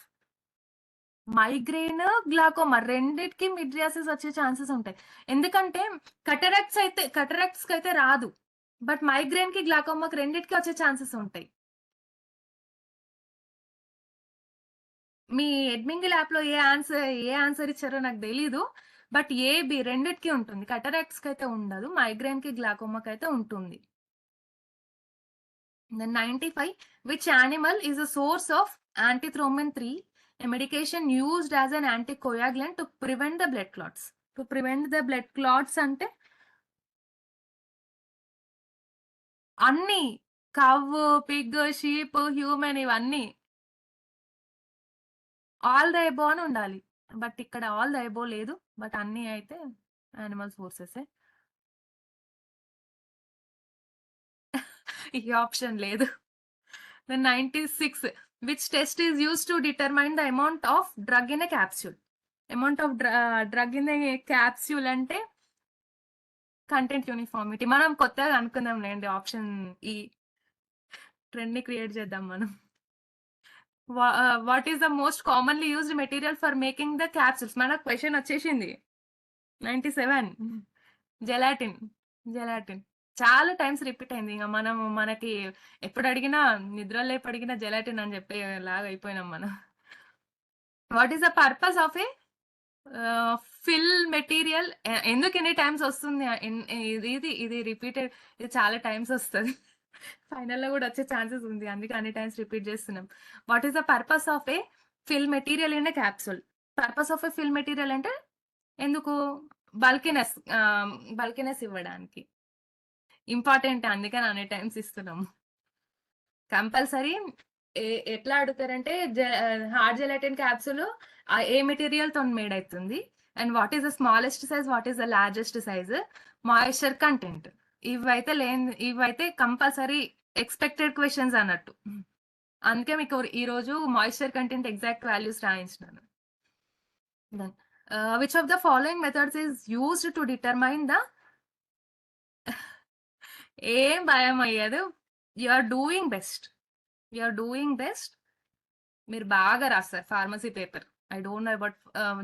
migraine, glaucoma రెండిటికి మిడ్రియాసిస్ వచ్చే chances ఉంటాయి. ఎందుకంటే కటరాక్ట్స్ అయితే రాదు, but migraine కి గ్లాకోమాకి రెండిటికి వచ్చే chances ఉంటాయి. మీ ఎడ్మింగిల్ యాప్ లో ఏ ఆన్సర్ ఇచ్చారో నాకు తెలీదు, బట్ బి రెండిటికి ఉంటుంది. కటరాక్ట్స్ కి అయితే ఉండదు, మైగ్రేన్ కి గ్లాకోమాకి అయితే ఉంటుంది. Then 95, which animal is a source of antithrombin 3, a medication used as an anticoagulant to prevent the blood clots? To prevent the blood clots ante అన్ని కవ్వు, పిగ్, షీప్, హ్యూమన్ ఇవన్నీ ఆల్ ద ఎబో అని ఉండాలి, but ఇక్కడ all the above లేదు, but అన్ని అయితే animal sources. ఈ option లేదు. Then 96, which test is used to determine the amount of drug in a capsule? Amount of drug in a capsule అంటే content uniformity. మనం కొత్తగా అనుకుందాం లేండి, ఆప్షన్ ఈ ట్రెండ్ ని క్రియేట్ చేద్దాం మనం. What is the most commonly used material for making the capsules? మనకు క్వశ్చన్ వచ్చేసింది. 97, జెలాటిన్. చాలా టైమ్స్ రిపీట్ అయింది. ఇంకా మనకి ఎప్పుడు అడిగినా, నిద్రలో లేపు అడిగినా జెలాటిన్ అని చెప్పే లాగా అయిపోయినాం మనం. What is the purpose of A fill material? ఎందుకు ఎన్ని టైమ్స్ వస్తుంది ఇది రిపీటెడ్, ఇది చాలా టైమ్స్ వస్తుంది. ఫైనల్లో కూడా వచ్చే ఛాన్సెస్ ఉంది, అందుకే అన్ని టైమ్స్ రిపీట్ చేస్తున్నాం. What is the purpose of A fill material in a capsule? Purpose of A fill material అంటే ఎందుకు? బల్కినెస్ ఇవ్వడానికి. ఇంపార్టెంట్, అందుకని అన్ని టైమ్స్ ఇస్తున్నాం. కంపల్సరీ ఎట్లా అడుగుతారంటే, హార్డ్ జెలాటిన్ క్యాప్సూల్ ఏ మెటీరియల్ తో మేడ్ అవుతుంది, and what is the smallest size, what is the largest size, moisture content. ఇవైతే కంపల్సరీ ఎక్స్పెక్టెడ్ క్వశ్చన్స్ అన్నట్టు. అందుకే మీకు ఈ రోజు మాయిశ్చర్ కంటెంట్ ఎగ్జాక్ట్ వాల్యూస్ రాయించినాను. Then which of the following methods is used to determine the ఏం భయం అయ్యేది, యు ఆర్ డూయింగ్ బెస్ట్. మీరు బాగా రాస్తారు pharmacy paper. I don't know about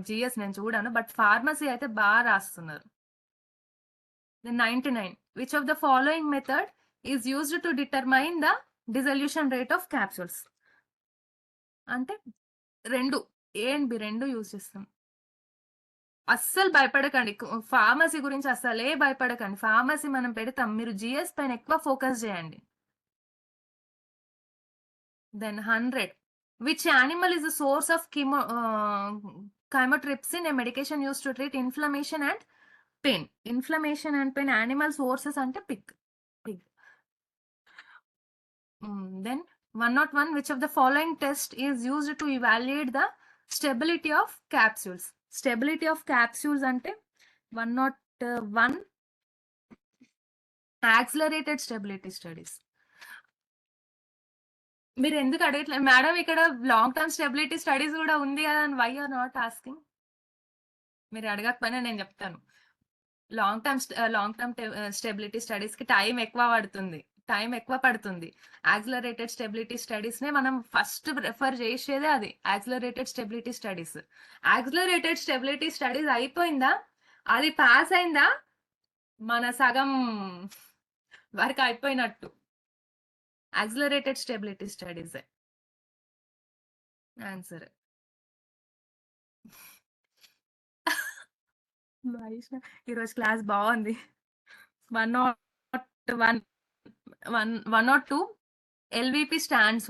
GS, నేను చూడాను, బట్ ఫార్మసీ అయితే బాగా రాస్తున్నారు. Then 99, which of the following method is used to determine the dissolution rate of capsules? అంటే రెండు, ఏ అండ్ బి రెండు యూజ్ చేస్తాం. అస్సలు భయపడకండి, ఫార్మసీ గురించి అస్సలే భయపడకండి. ఫార్మసీ మనం పెడతాం, మీరు జిఎస్ పైన ఎక్కువ ఫోకస్ చేయండి. Then 100, which animal is the source of chymotrypsin, a medication used to treat inflammation and pain? Inflammation and pain animal sources ante pig. Then 101, which of the following test is used to evaluate the stability of capsules? Stability of capsules ante 101, accelerated stability studies. మీరు ఎందుకు అడగట్లేదు madam? ఇక్కడ long term stability studies కూడా ఉంది కదా, why are not asking? మీరు అడగకపోయినా నేను చెప్తాను. లాంగ్ టర్మ్ స్టెబిలిటీ స్టడీస్ కి టైం ఎక్కువ పడుతుంది. యాక్సిలరేటెడ్ స్టెబిలిటీ స్టడీస్ నే మనం ఫస్ట్ రెఫర్ చేసేదే అది, accelerated stability studies. Accelerated stability studies అయిపోయిందా, అది పాస్ అయిందా, మన సగం వరకు అయిపోయినట్టు. Accelerated stability studies answer. ఈరోజు క్లాస్ బాగుంది. 102, LVP స్టాండ్స్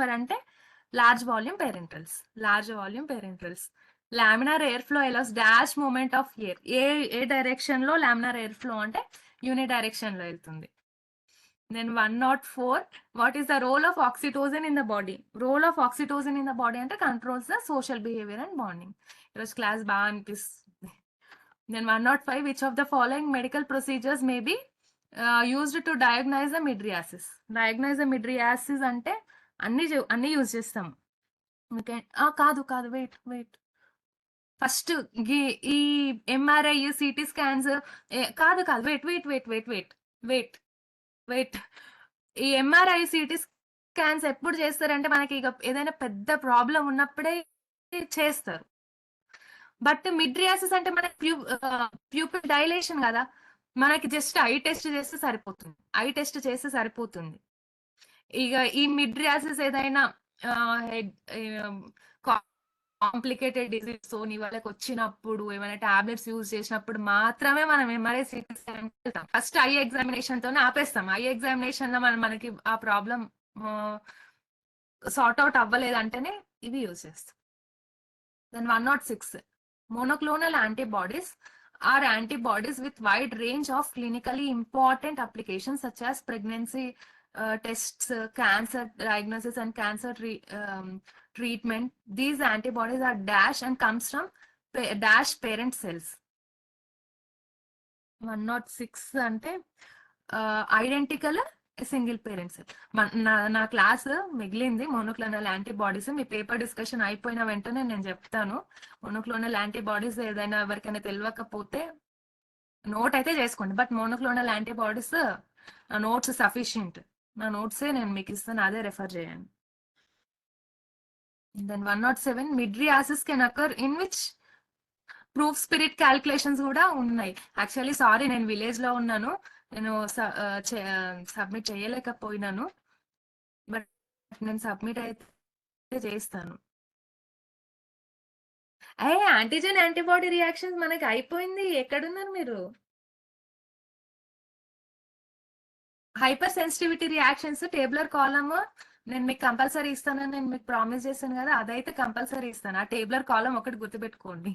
ఫర్ అంటే large volume parenterals. Laminar air flow allows dash movement of air. ఏ డైరెక్షన్ లో లామినార్ ఎయిర్ ఫ్లో అంటే యూని డైరెక్షన్ లో వెళ్తుంది. Then 104, what is the role of oxytocin in the body? Role of oxytocin in the body అంటే controls the social behavior and bonding. ఈరోజు class బాగా అనిపిస్తుంది. Then 105, which of the following medical procedures may be used to diagnose the midriasis. Diagnose the midriasis అంటే అన్ని use చేస్తాం. Okay. కాదు wait. First ఈ MRI, CT scans కాదు. Wait. ఈ ఎంఆర్ఐ, సిటీ స్కాన్స్ ఎప్పుడు చేస్తారంటే మనకి ఇక ఏదైనా పెద్ద ప్రాబ్లం ఉన్నప్పుడే చేస్తారు. బట్ మిడ్రియాసిస్ అంటే మనకి ప్యూపిల్ డైలేషన్ కదా, మనకి జస్ట్ ఐ టెస్ట్ చేస్తే సరిపోతుంది. ఇక ఈ మిడ్రియాసిస్ ఏదైనా కాంప్లికేటెడ్ డిజీజ్ తో నీ వాళ్ళకి వచ్చినప్పుడు, ఏమైనా టాబ్లెట్స్ యూజ్ చేసినప్పుడు మాత్రమే మనం ఎంఆర్ఐ, సిటీ స్కాన్ వెళ్తాం. ఫస్ట్ ఐ ఎగ్జామినేషన్ తోనే ఆపేస్తాం. ఐ ఎగ్జామినేషన్ లో మనకి ఆ ప్రాబ్లం సార్ట్ అవుట్ అవ్వలేదంటేనే ఇవి యూజ్ చేస్తాం. Then 106, monoclonal antibodies are antibodies with wide range of clinically important applications such as pregnancy tests, cancer diagnosis and cancer treatment. These antibodies are dash and comes from dash parent cells. 106 అంటే identical single parents. నా class మిగిలింది monoclonal antibodies. మీ paper discussion అయిపోయిన వెంటనే నేను చెప్తాను. Monoclonal antibodies ఏదైనా ఎవరికైనా తెలియకపోతే నోట్ అయితే చేసుకోండి. But monoclonal antibodies notes sufficient. నా నోట్సే నేను మీకు ఇస్తాను, అదే రెఫర్ చేయండి. Then 107, mydriasis can occur in which proof spirit calculations కూడా ఉన్నాయి. యాక్చువల్లీ సారీ, నేను విలేజ్ లో ఉన్నాను, నేను సబ్మిట్ చేయలేకపోయినాను. బట్ నేను సబ్మిట్ అయితే చేస్తాను. యాంటీజెన్ యాంటీబాడీ రియాక్షన్స్ మనకి అయిపోయింది. ఎక్కడున్నారు మీరు? Hypersensitivity reactions tabular column నేను మీకు కంపల్సరీ ఇస్తానని నేను మీకు ప్రామిస్ చేశాను కదా, అదైతే కంపల్సరీ ఇస్తాను. ఆ టేబులర్ కాలమ్ ఒకటి గుర్తుపెట్టుకోండి.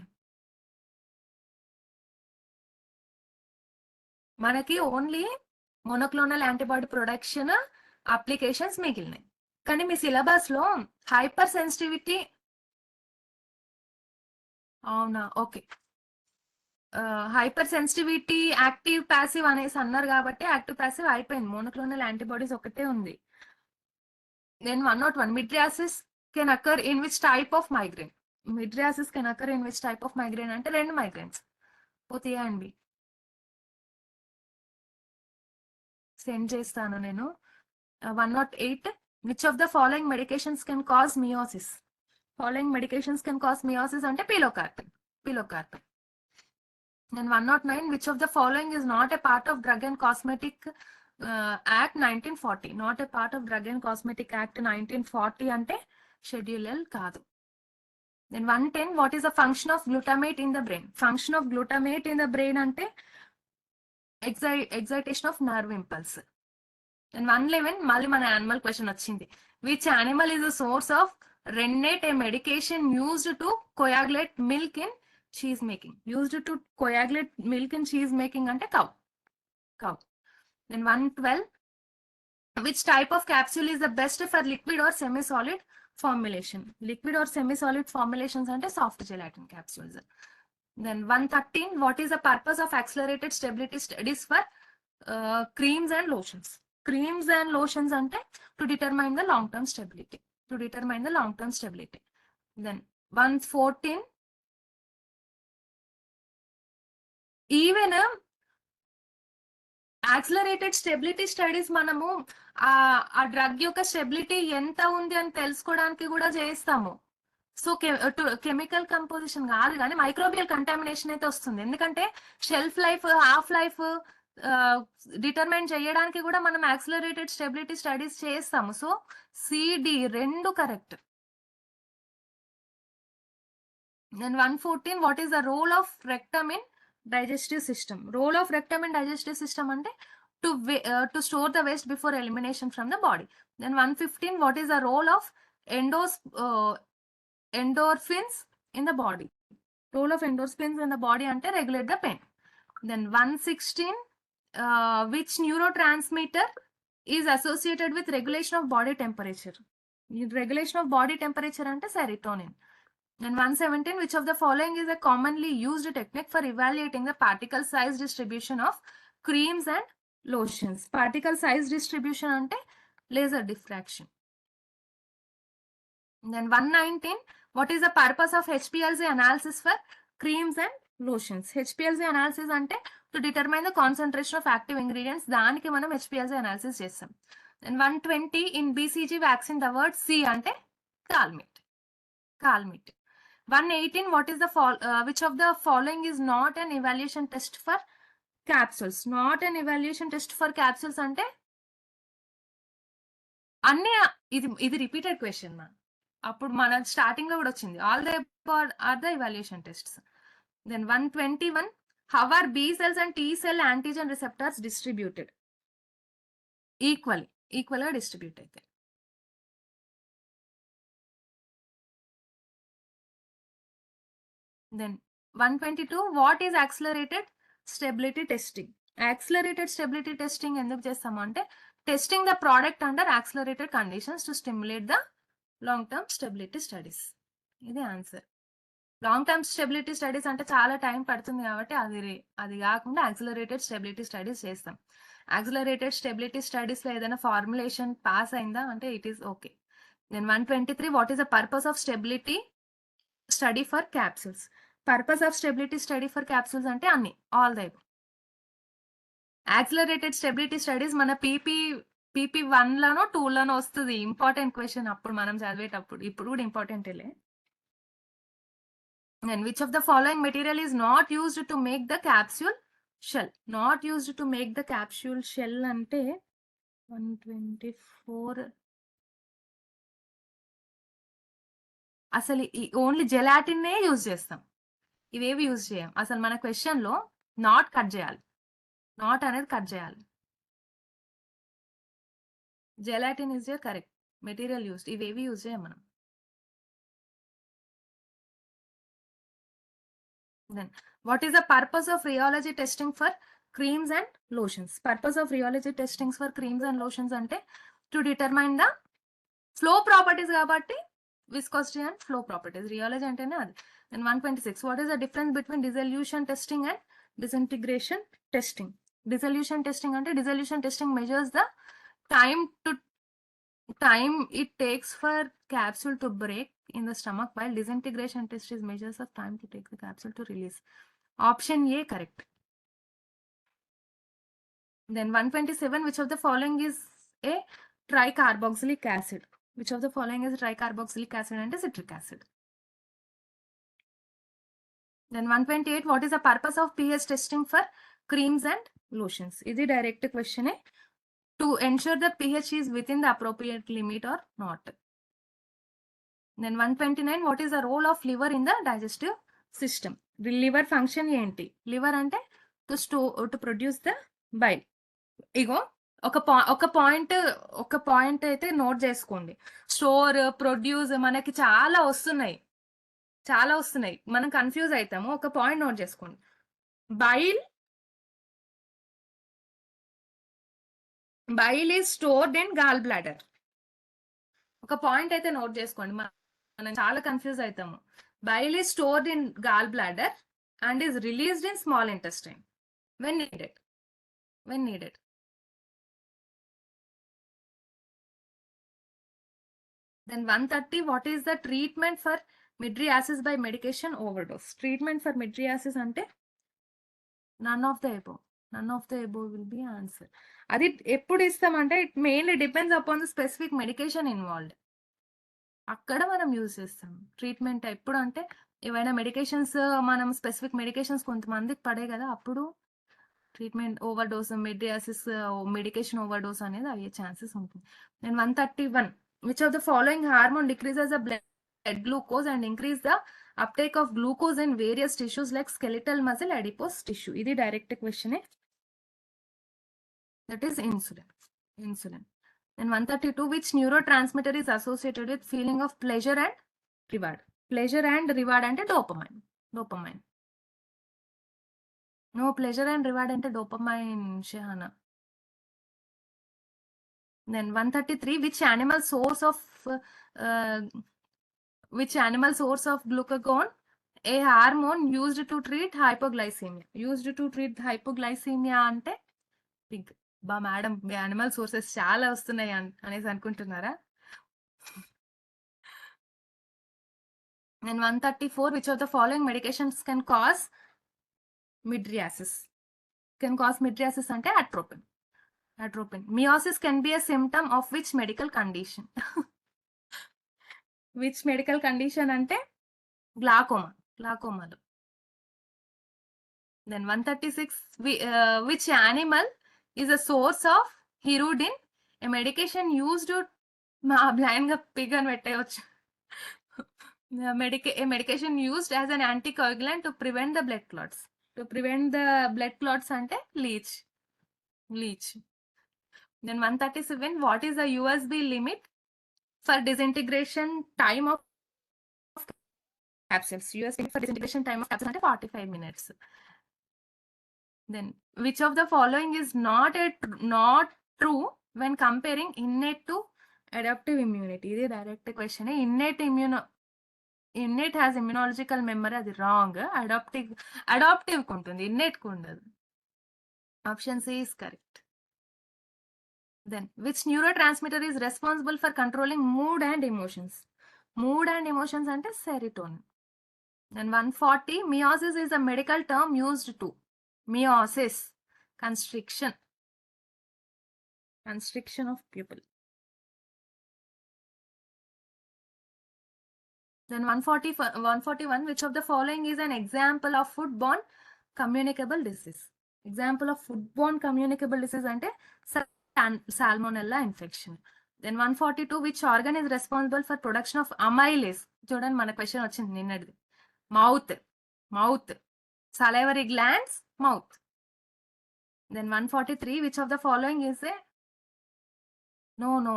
మనకి only monoclonal antibody production applications మిగిలినాయి. కానీ మీ సిలబస్ లో హైపర్ సెన్సిటివిటీ, అవునా, okay. Hypersensitivity active passive అనేసి అన్నారు కాబట్టి యాక్టివ్ ప్యాసివ్ అయిపోయింది. మోనోక్లోనల్ యాంటీబాడీస్ ఒకటే ఉంది. Then 101, mydriasis can occur in which type of migraine. Mydriasis can occur in which type of migraine అంటే 2 మైగ్రేన్స్ పోతాయండి. సెండ్ చేస్తాను నేను. 108, which of the following medications can cause miosis. Following medications can cause meiosis అంటే పిలోకార్పిన్. Then 109, which of the following is not a part of Drug and Cosmetic Act 1940. Not a part of Drug and Cosmetic Act 1940 అంటే Schedule L కాదు. Then 110, what is the function of glutamate in the brain? Function of glutamate in the brain అంటే excitation of nerve impulse. Then 111, మళ్ళీ మన animal question వచ్చింది. Which animal is the source of rennet, a medication used to coagulate milk in cheese making? Used to coagulate milk in cheese making అంటే cow. Then 112, which type of capsule is the best for liquid or semi-solid formulation? Liquid or semi-solid formulations అంటే soft gelatin capsules. Then 113, what is the purpose of accelerated stability studies for creams and lotions? Creams and lotions అంటే to determine the long-term stability. Then 114, even accelerated stability studies మనము ఆ drug యొక్క stability ఎంత ఉంది అని తెలుసుకోవడానికి కూడా చేస్తాము. సో కెమికల్ కంపోజిషన్ కాదు కానీ మైక్రోబియల్ కంటామినేషన్ అయితే వస్తుంది. ఎందుకంటే shelf life, half life determine చేయడానికి కూడా మనం యాక్సిలరేటెడ్ స్టెబిలిటీ స్టడీస్ చేస్తాము. So CD 2 correct. Then 114, what is the role of rectum in digestive system? Role of rectum in digestive system అంటే to store the waste before elimination from the body. Then 115, what is the role of endorphins in the body? Role of endorphins in the body అంటే regulate the pain. Then 116, which neurotransmitter is associated with regulation of body temperature? Regulation of body temperature అంటే serotonin. And 117, which of the following is a commonly used technique for evaluating the particle size distribution of creams and lotions. Particle size distribution ante laser diffraction. Then 119, what is the purpose of HPLC analysis for creams and lotions? HPLC analysis ante to determine the concentration of active ingredients. దానికి మనం HPLC analysis చేస్తాం. Then 120, in BCG vaccine the word C ante calmate. 118, what is the which of the following is not an evaluation test for capsules? Not an evaluation test for capsules ante అన్ని ఇది repeated question మా అప్పుడు మన starting లో కూడా వచ్చింది. All the are the evaluation tests. Then 121, how are B cells and T cell antigen receptors distributed? Equal గా distribute అయితే. Then 122, what is accelerated stability testing? Accelerated stability testing ఎందుకు చేస్తాము అంటే testing the product under accelerated conditions to stimulate the long term stability studies. ఇది answer. Long term stability studies అంటే చాలా time పడుతుంది కాబట్టి అది కాకుండా యాక్సిలరేటెడ్ స్టెబిలిటీ స్టడీస్ చేస్తాం. యాక్సిలరేటెడ్ స్టెబిలిటీ స్టడీస్ లో ఏదైనా ఫార్ములేషన్ పాస్ అయిందా అంటే it is okay. Then 123, what is the purpose of stability study for capsules? Purpose of stability study for capsules అంటే అన్ని all the accelerated stability studies మన PP 1 లోనో 2 లోనో వస్తుంది. ఇంపార్టెంట్ క్వశ్చన్ అప్పుడు మనం చదివేటప్పుడు. ఇప్పుడు కూడా ఇంపార్టెంటేలే. And which of the following material is not used to make the capsule shell? Not used to make the capsule shell ante 124, అసలు ఓన్లీ జెలాటిన్ నే యూజ్ చేస్తాం. ఇవేవి యూజ్ చేయం. అసలు మన క్వశ్చన్ లో నాట్ కట్ చేయాలి. నాట్ అనేది కట్ చేయాలి. Gelatin is the correct material used. ఇవేవి యూజ్ చేయం మనం. Then what is the purpose of rheology testing for creams and lotions? Purpose of rheology testing for creams and lotions ante to determine the flow properties kabatti viscosity and flow properties. Rheology antene adi. Then 126, what is the difference between dissolution testing and disintegration testing? Dissolution testing ante dissolution testing measures the time it takes for capsule to break in the stomach, while disintegration test is measures of time to take the capsule to release. Option A correct. Then 127, which of the following is a tricarboxylic acid? Which of the following is tricarboxylic acid and citric acid? Then 128, what is the purpose of pH testing for creams and lotions? Is it direct question? To ensure the pH is within the appropriate limit or not. Then 129, what is the role of liver in the digestive system? The liver function enti? Liver ante to produce the bile. ఇగో ఒక point అయితే note చేసుకోండి. Store, produce మనకి చాలా వస్తున్నాయి. మనం confuse అవుతాము. ఒక point note చేసుకోండి. Bile is stored in gall bladder. ఒక పాయింట్ అయితే నోట్ చేసుకోండి. మనం చాలా కన్ఫ్యూజ్ అవుతాము. Bile is stored in gall bladder and is released in small intestine when needed. Then 130, what is the treatment for midriasis by medication overdose? Treatment for midriasis ante none of the above will be answer. అది ఎప్పుడు ఇస్తామంటే it mainly depends upon the specific medication involved. అక్కడ మనం use చేస్తాం. Treatment ఎప్పుడు అంటే ఏవైనా medications, మనం స్పెసిఫిక్ మెడికేషన్స్ కొంతమందికి పడే కదా, అప్పుడు ట్రీట్మెంట్ ఓవర్డోస్, మిడ్రియాసిస్ మెడికేషన్ ఓవర్డోస్ అనేది అయ్యే ఛాన్సెస్ ఉంటుంది. Then 131, which of the following hormone decreases the blood glucose and increase the uptake of glucose in various tissues like skeletal muscle, adipose tissue? ఇది direct question. That is insulin. Then 132, which neurotransmitter is associated with feeling of pleasure and reward? Pleasure and reward ante dopamine. No, pleasure and reward ante dopamine, Shehana. Then 133, which animal source of glucagon, a hormone used to treat hypoglycemia? Used to treat hypoglycemia ante pig. Madam మీ animal sources చాలా వస్తున్నాయి అనేసి అనుకుంటున్నారా? And 134, which of the following medications can cause midriasis? Can cause midriasis ante atropine. Meiosis can be a symptom of which medical condition? Which medical condition ante glaucoma. Then 136, which animal is a source of hirudin, a medication used to blind ga pig అని పెట్టేయచ్చు. A medication used as an anticoagulant to prevent the blood clots. Ante leech. Then 137, what is the USB limit for disintegration time of capsules? USB for disintegration time of capsules ante 45 minutes. Then which of the following is not true when comparing innate to adaptive immunity? This is direct question. Innate has immunological memory, అది wrong. Adaptive ఉంటుంది, innate ఉండదు. Option C is correct. Then which neurotransmitter is responsible for controlling mood and emotions? Mood and emotions ante serotonin. Then 140, meiosis is a medical term used to meiosis, constriction of pupil. Then 141, which of the following is an example of foodborne communicable disease? Example of foodborne communicable disease ante salmonella infection. Then 142, which organ is responsible for production of amylase? చూడండి మన question వచ్చింది నిన్నటిది. Mouth. Salivary glands, mouth. Then 143, which of the following is a no.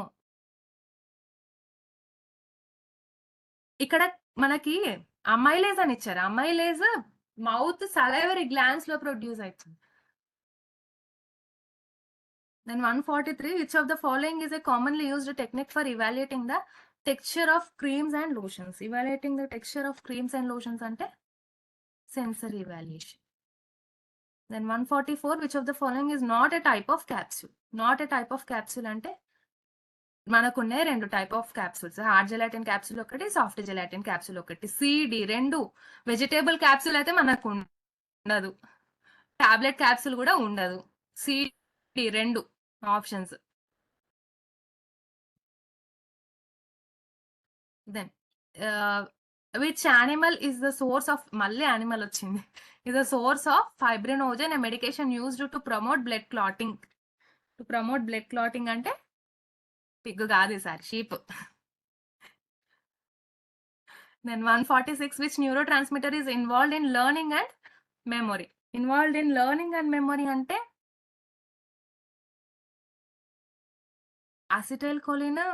ఇక్కడ మనకి amylase అని ఇచ్చారు. Amylase mouth salivary glands లో produce అవుతుంది. Then 143, which of the following is a commonly used technique for evaluating the texture of creams and lotions? Evaluating the texture of creams and lotions ante sensory evaluation. Then 144, which of the following is not a type of capsule? Not a type of capsule ante మనకున్నే రెండు type of capsules, hard gelatin capsule ఒకటి, soft gelatin capsule ఒకటి. C D రెండు. Vegetable capsule అయితే మనకు ఉండదు, tablet capsule కూడా ఉండదు. సిడి రెండు options. Then which animal is the source of, మళ్ళీ యానిమల్ వచ్చింది, is the source of fibrinogen, a medication used to promote blood clotting. అంటే పిగ్ కాదు ఈసారి, sheep. Then 146, which neurotransmitter is involved in learning and memory? Involved in learning and memory ante acetylcholine,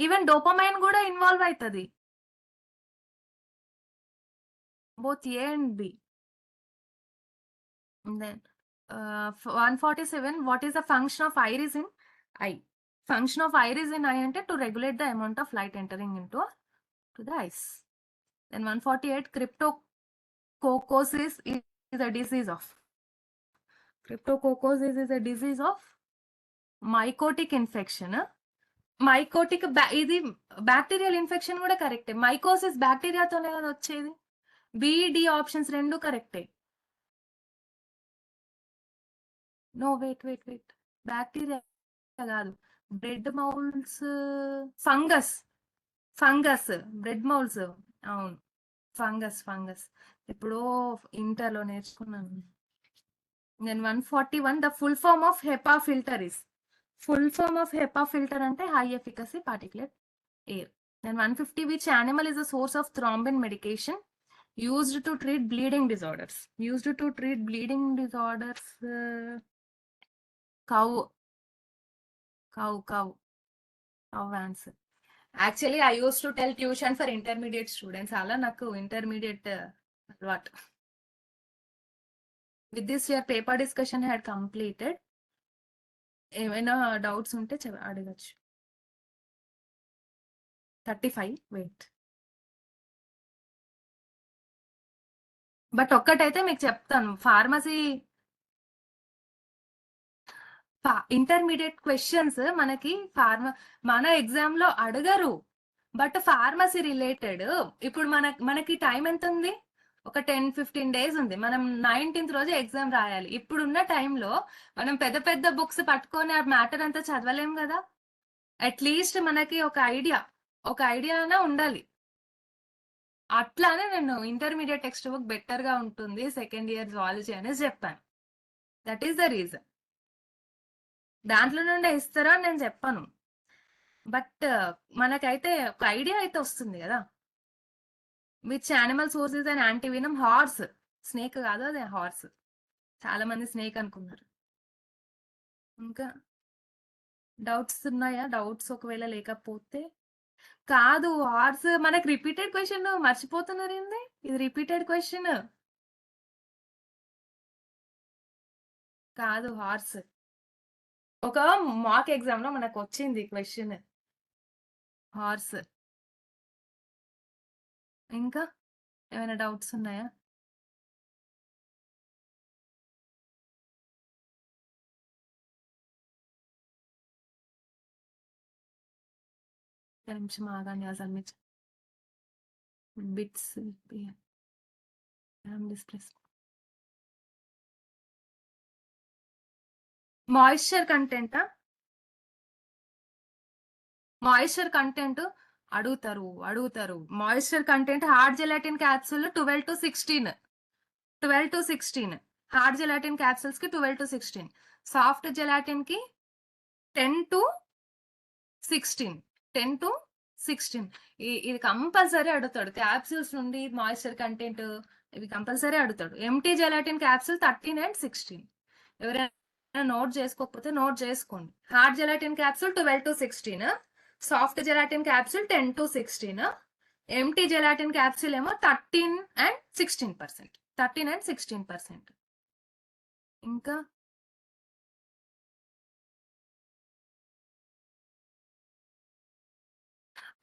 even dopamine kuda involve aitadi, both A and B. And then 147, what is the function of iris in eye? Function of iris in eye ante to regulate the amount of light entering into the eyes. Then 148, cryptococcosis is a disease of mycotic infection. మైకోటిక్ ఇది bacterial infection కూడా కరెక్టే. Mycosis బ్యాక్టీరియాతోనే కదా వచ్చేది. బిడి options రెండు కరెక్టే. No wait, bacteria కాదు, bread moulds, fungus bread moulds. అవును, fungus ఎప్పుడో ఇంటర్లో నేర్చుకున్నాను. Then 141, the full form of HEPA filter is? Full form of HEPA filter ante high efficacy particulate air. Then 150, which animal is a source of thrombin medication used to treat bleeding disorders? Cow answer. Actually, I used to tell tuition for intermediate students. Ala naku intermediate alvat. With this, your paper discussion had completed. ఏమైనా doubts ఉంటే అడగచ్చు. 35, wait. But ఒక్కటైతే మీకు చెప్తాను, intermediate questions మనకి మన exam లో అడగరు. But pharmacy related ఇప్పుడు మనకి టైం ఎంత ఉంది? ఒక 10-15 డేస్ ఉంది. మనం 19th రోజు ఎగ్జామ్ రాయాలి. ఇప్పుడున్న టైంలో మనం పెద్ద పెద్ద బుక్స్ పట్టుకొని ఆ మ్యాటర్ అంతా చదవలేం కదా. అట్లీస్ట్ మనకి ఒక ఐడియా అయినా ఉండాలి. అట్లానే నేను ఇంటర్మీడియట్ టెక్స్ట్ బుక్ బెటర్ గా ఉంటుంది సెకండ్ ఇయర్ జువాలజీ అనేసి చెప్పాను. That is the reason. దాంట్లో నుండే ఇస్తారా అని నేను చెప్పాను. బట్ మనకైతే ఒక ఐడియా అయితే వస్తుంది కదా. Which animal sources and antivenom? Horse. Snake కాదు, అదే హార్స్. చాలా మంది స్నేక్ అనుకున్నారు. ఇంకా డౌట్స్ ఉన్నాయా? డౌట్స్ ఒకవేళ లేకపోతే, కాదు హార్స్ మనకి రిపీటెడ్ క్వశ్చన్, మర్చిపోతున్నారు ఏంది? ఇది రిపీటెడ్ క్వశ్చన్ కాదు, హార్స్. ఒక మాక్ ఎగ్జామ్ లో మనకు వచ్చింది క్వశ్చన్ హార్స్. ఇంకా ఏమైనా డౌట్స్ ఉన్నాయా? ఒక నిమిషం ఆగండి, అసలు మీ బిట్స్ డిస్ప్లేస్. మాయిశ్చర్ కంటెంటా? మాయిశ్చర్ కంటెంట్ అడుగుతారు. Moisture content hard gelatin capsule 12 to 16 hard gelatin capsules కి 12 to 16, సాఫ్ట్ జెలాటిన్ కి 10 to 16. 10 to 16 ఇది కంపల్సరీ అడుగుతాడు. క్యాప్సూల్స్ నుండి మాయిశ్చర్ కంటెంట్ ఇవి కంపల్సరీ అడుగుతాడు. Empty gelatin capsule 13 and 16. ఎవరైనా నోట్ చేసుకోకపోతే నోట్ చేసుకోండి. Hard gelatin capsule 12 to 16, soft gelatin capsule 10 to 16, empty gelatin capsule ఏమో 13 and 16%. ఇంకా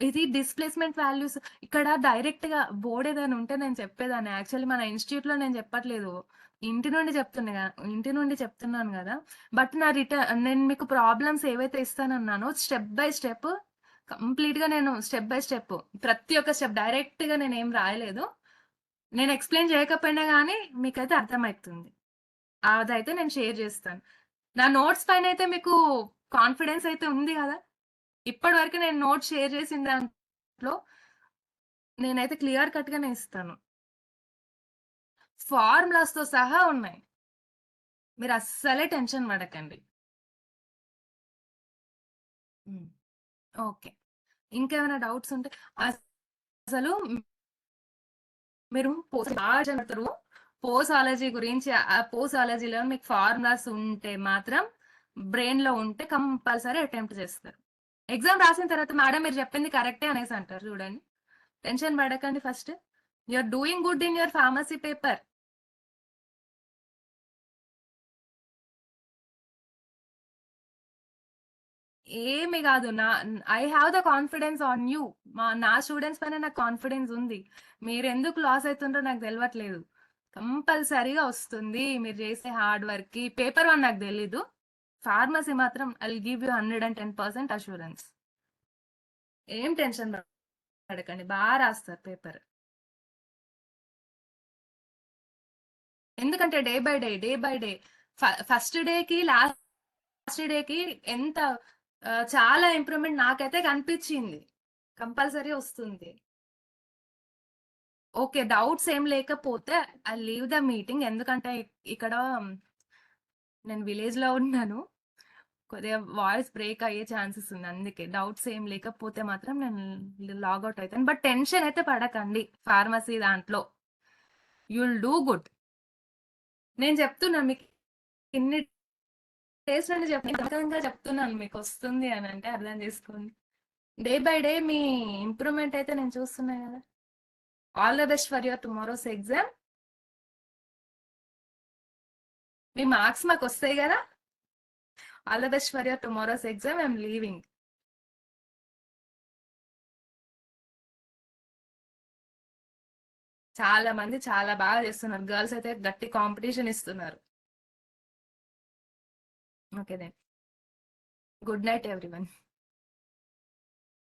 ఇది డిస్ప్లేస్మెంట్ వాల్యూస్ ఇక్కడ డైరెక్ట్ గా బోర్డ్ ఏదైనా ఉంటే నేను చెప్పేదాన్ని. యాక్చువల్లీ మన ఇన్స్టిట్యూట్ లో నేను చెప్పట్లేదు, ఇంటి నుండి చెప్తున్నాను కదా. బట్ నేను మీకు ప్రాబ్లమ్స్ ఏవైతే ఇస్తానన్నానో స్టెప్ బై స్టెప్ కంప్లీట్ గా నేను స్టెప్ బై స్టెప్ ప్రతి ఒక్క స్టెప్ డైరెక్ట్ గా నేను ఏం రాయలేదు. నేను ఎక్స్ప్లెయిన్ చేయకపోయినా కానీ మీకైతే అర్థమవుతుంది. అదైతే నేను షేర్ చేస్తాను. నా నోట్స్ పైన అయితే మీకు కాన్ఫిడెన్స్ అయితే ఉంది కదా. ఇప్పటి వరకు నేను నోట్ షేర్ చేసిన దాంట్లో నేనైతే క్లియర్ కట్ గానే ఇస్తాను. ఫార్ములాస్ తో సహా ఉన్నాయి. మీరు అస్సలే టెన్షన్ పడకండి. ఓకే. ఇంకేమైనా డౌట్స్ ఉంటే అసలు మీరు పోసాలజీ గురించి, ఆ పోసాలజీలో మీకు ఫార్ములాస్ ఉంటే మాత్రం బ్రెయిన్ లో ఉంటే కంపల్సరీ అటెంప్ట్ చేస్తారు. ఎగ్జామ్ రాసిన తర్వాత మేడం మీరు చెప్పింది కరెక్టే అనేసి అంటారు. చూడండి, టెన్షన్ పడకండి. First you're doing good in your pharmacy paper. ఏమి కాదు. I have the confidence on you. నా స్టూడెంట్స్ పైన నాకు కాన్ఫిడెన్స్ ఉంది. మీరు ఎందుకు లాస్ అవుతుండ్రో నాకు తెలియట్లేదు. కంపల్సరీగా వస్తుంది మీరు చేసే హార్డ్ వర్క్ కి. పేపర్ 1 నాకు తెలీదు, ఫార్మసీ మాత్రం I will give you 110% assurance. ఏం టెన్షన్ పడకండి, బాగా రాస్తారు పేపర్. ఎందుకంటే డే బై డే ఫస్ట్ డేకి లాస్ట్ డేకి ఎంత చాలా ఇంప్రూవ్మెంట్ నాకైతే కనిపించింది. కంపల్సరీ వస్తుంది. ఓకే, డౌట్స్ ఏం లేకపోతే ఐ లీవ్ ద మీటింగ్. ఎందుకంటే ఇక్కడ నేను విలేజ్ లో ఉన్నాను, కొద్దిగా వాయిస్ బ్రేక్ అయ్యే ఛాన్సెస్ ఉంది. అందుకే డౌట్స్ ఏం లేకపోతే మాత్రం నేను లాగౌట్ అవుతాను. బట్ టెన్షన్ అయితే పడకండి. ఫార్మసీ దాంట్లో యుల్ డూ గుడ్. నేను చెప్తున్నా మీకు ఇన్ని డేస్ నుండి చెప్తున్నాను మీకు వస్తుంది అని అంటే అర్థం చేసుకోండి. డే బై డే మీ ఇంప్రూవ్మెంట్ అయితే నేను చూస్తున్నా కదా. All the best for your tomorrow's exam. మీ మార్క్స్ మాకు వస్తాయి కదా. All the best for your tomorrow's exam. I'm leaving. చాలా మంది చాలా బాగా చేస్తున్నారు. గర్ల్స్ అయితే గట్టి కాంపిటీషన్ ఇస్తున్నారు. Okay then. Good night everyone.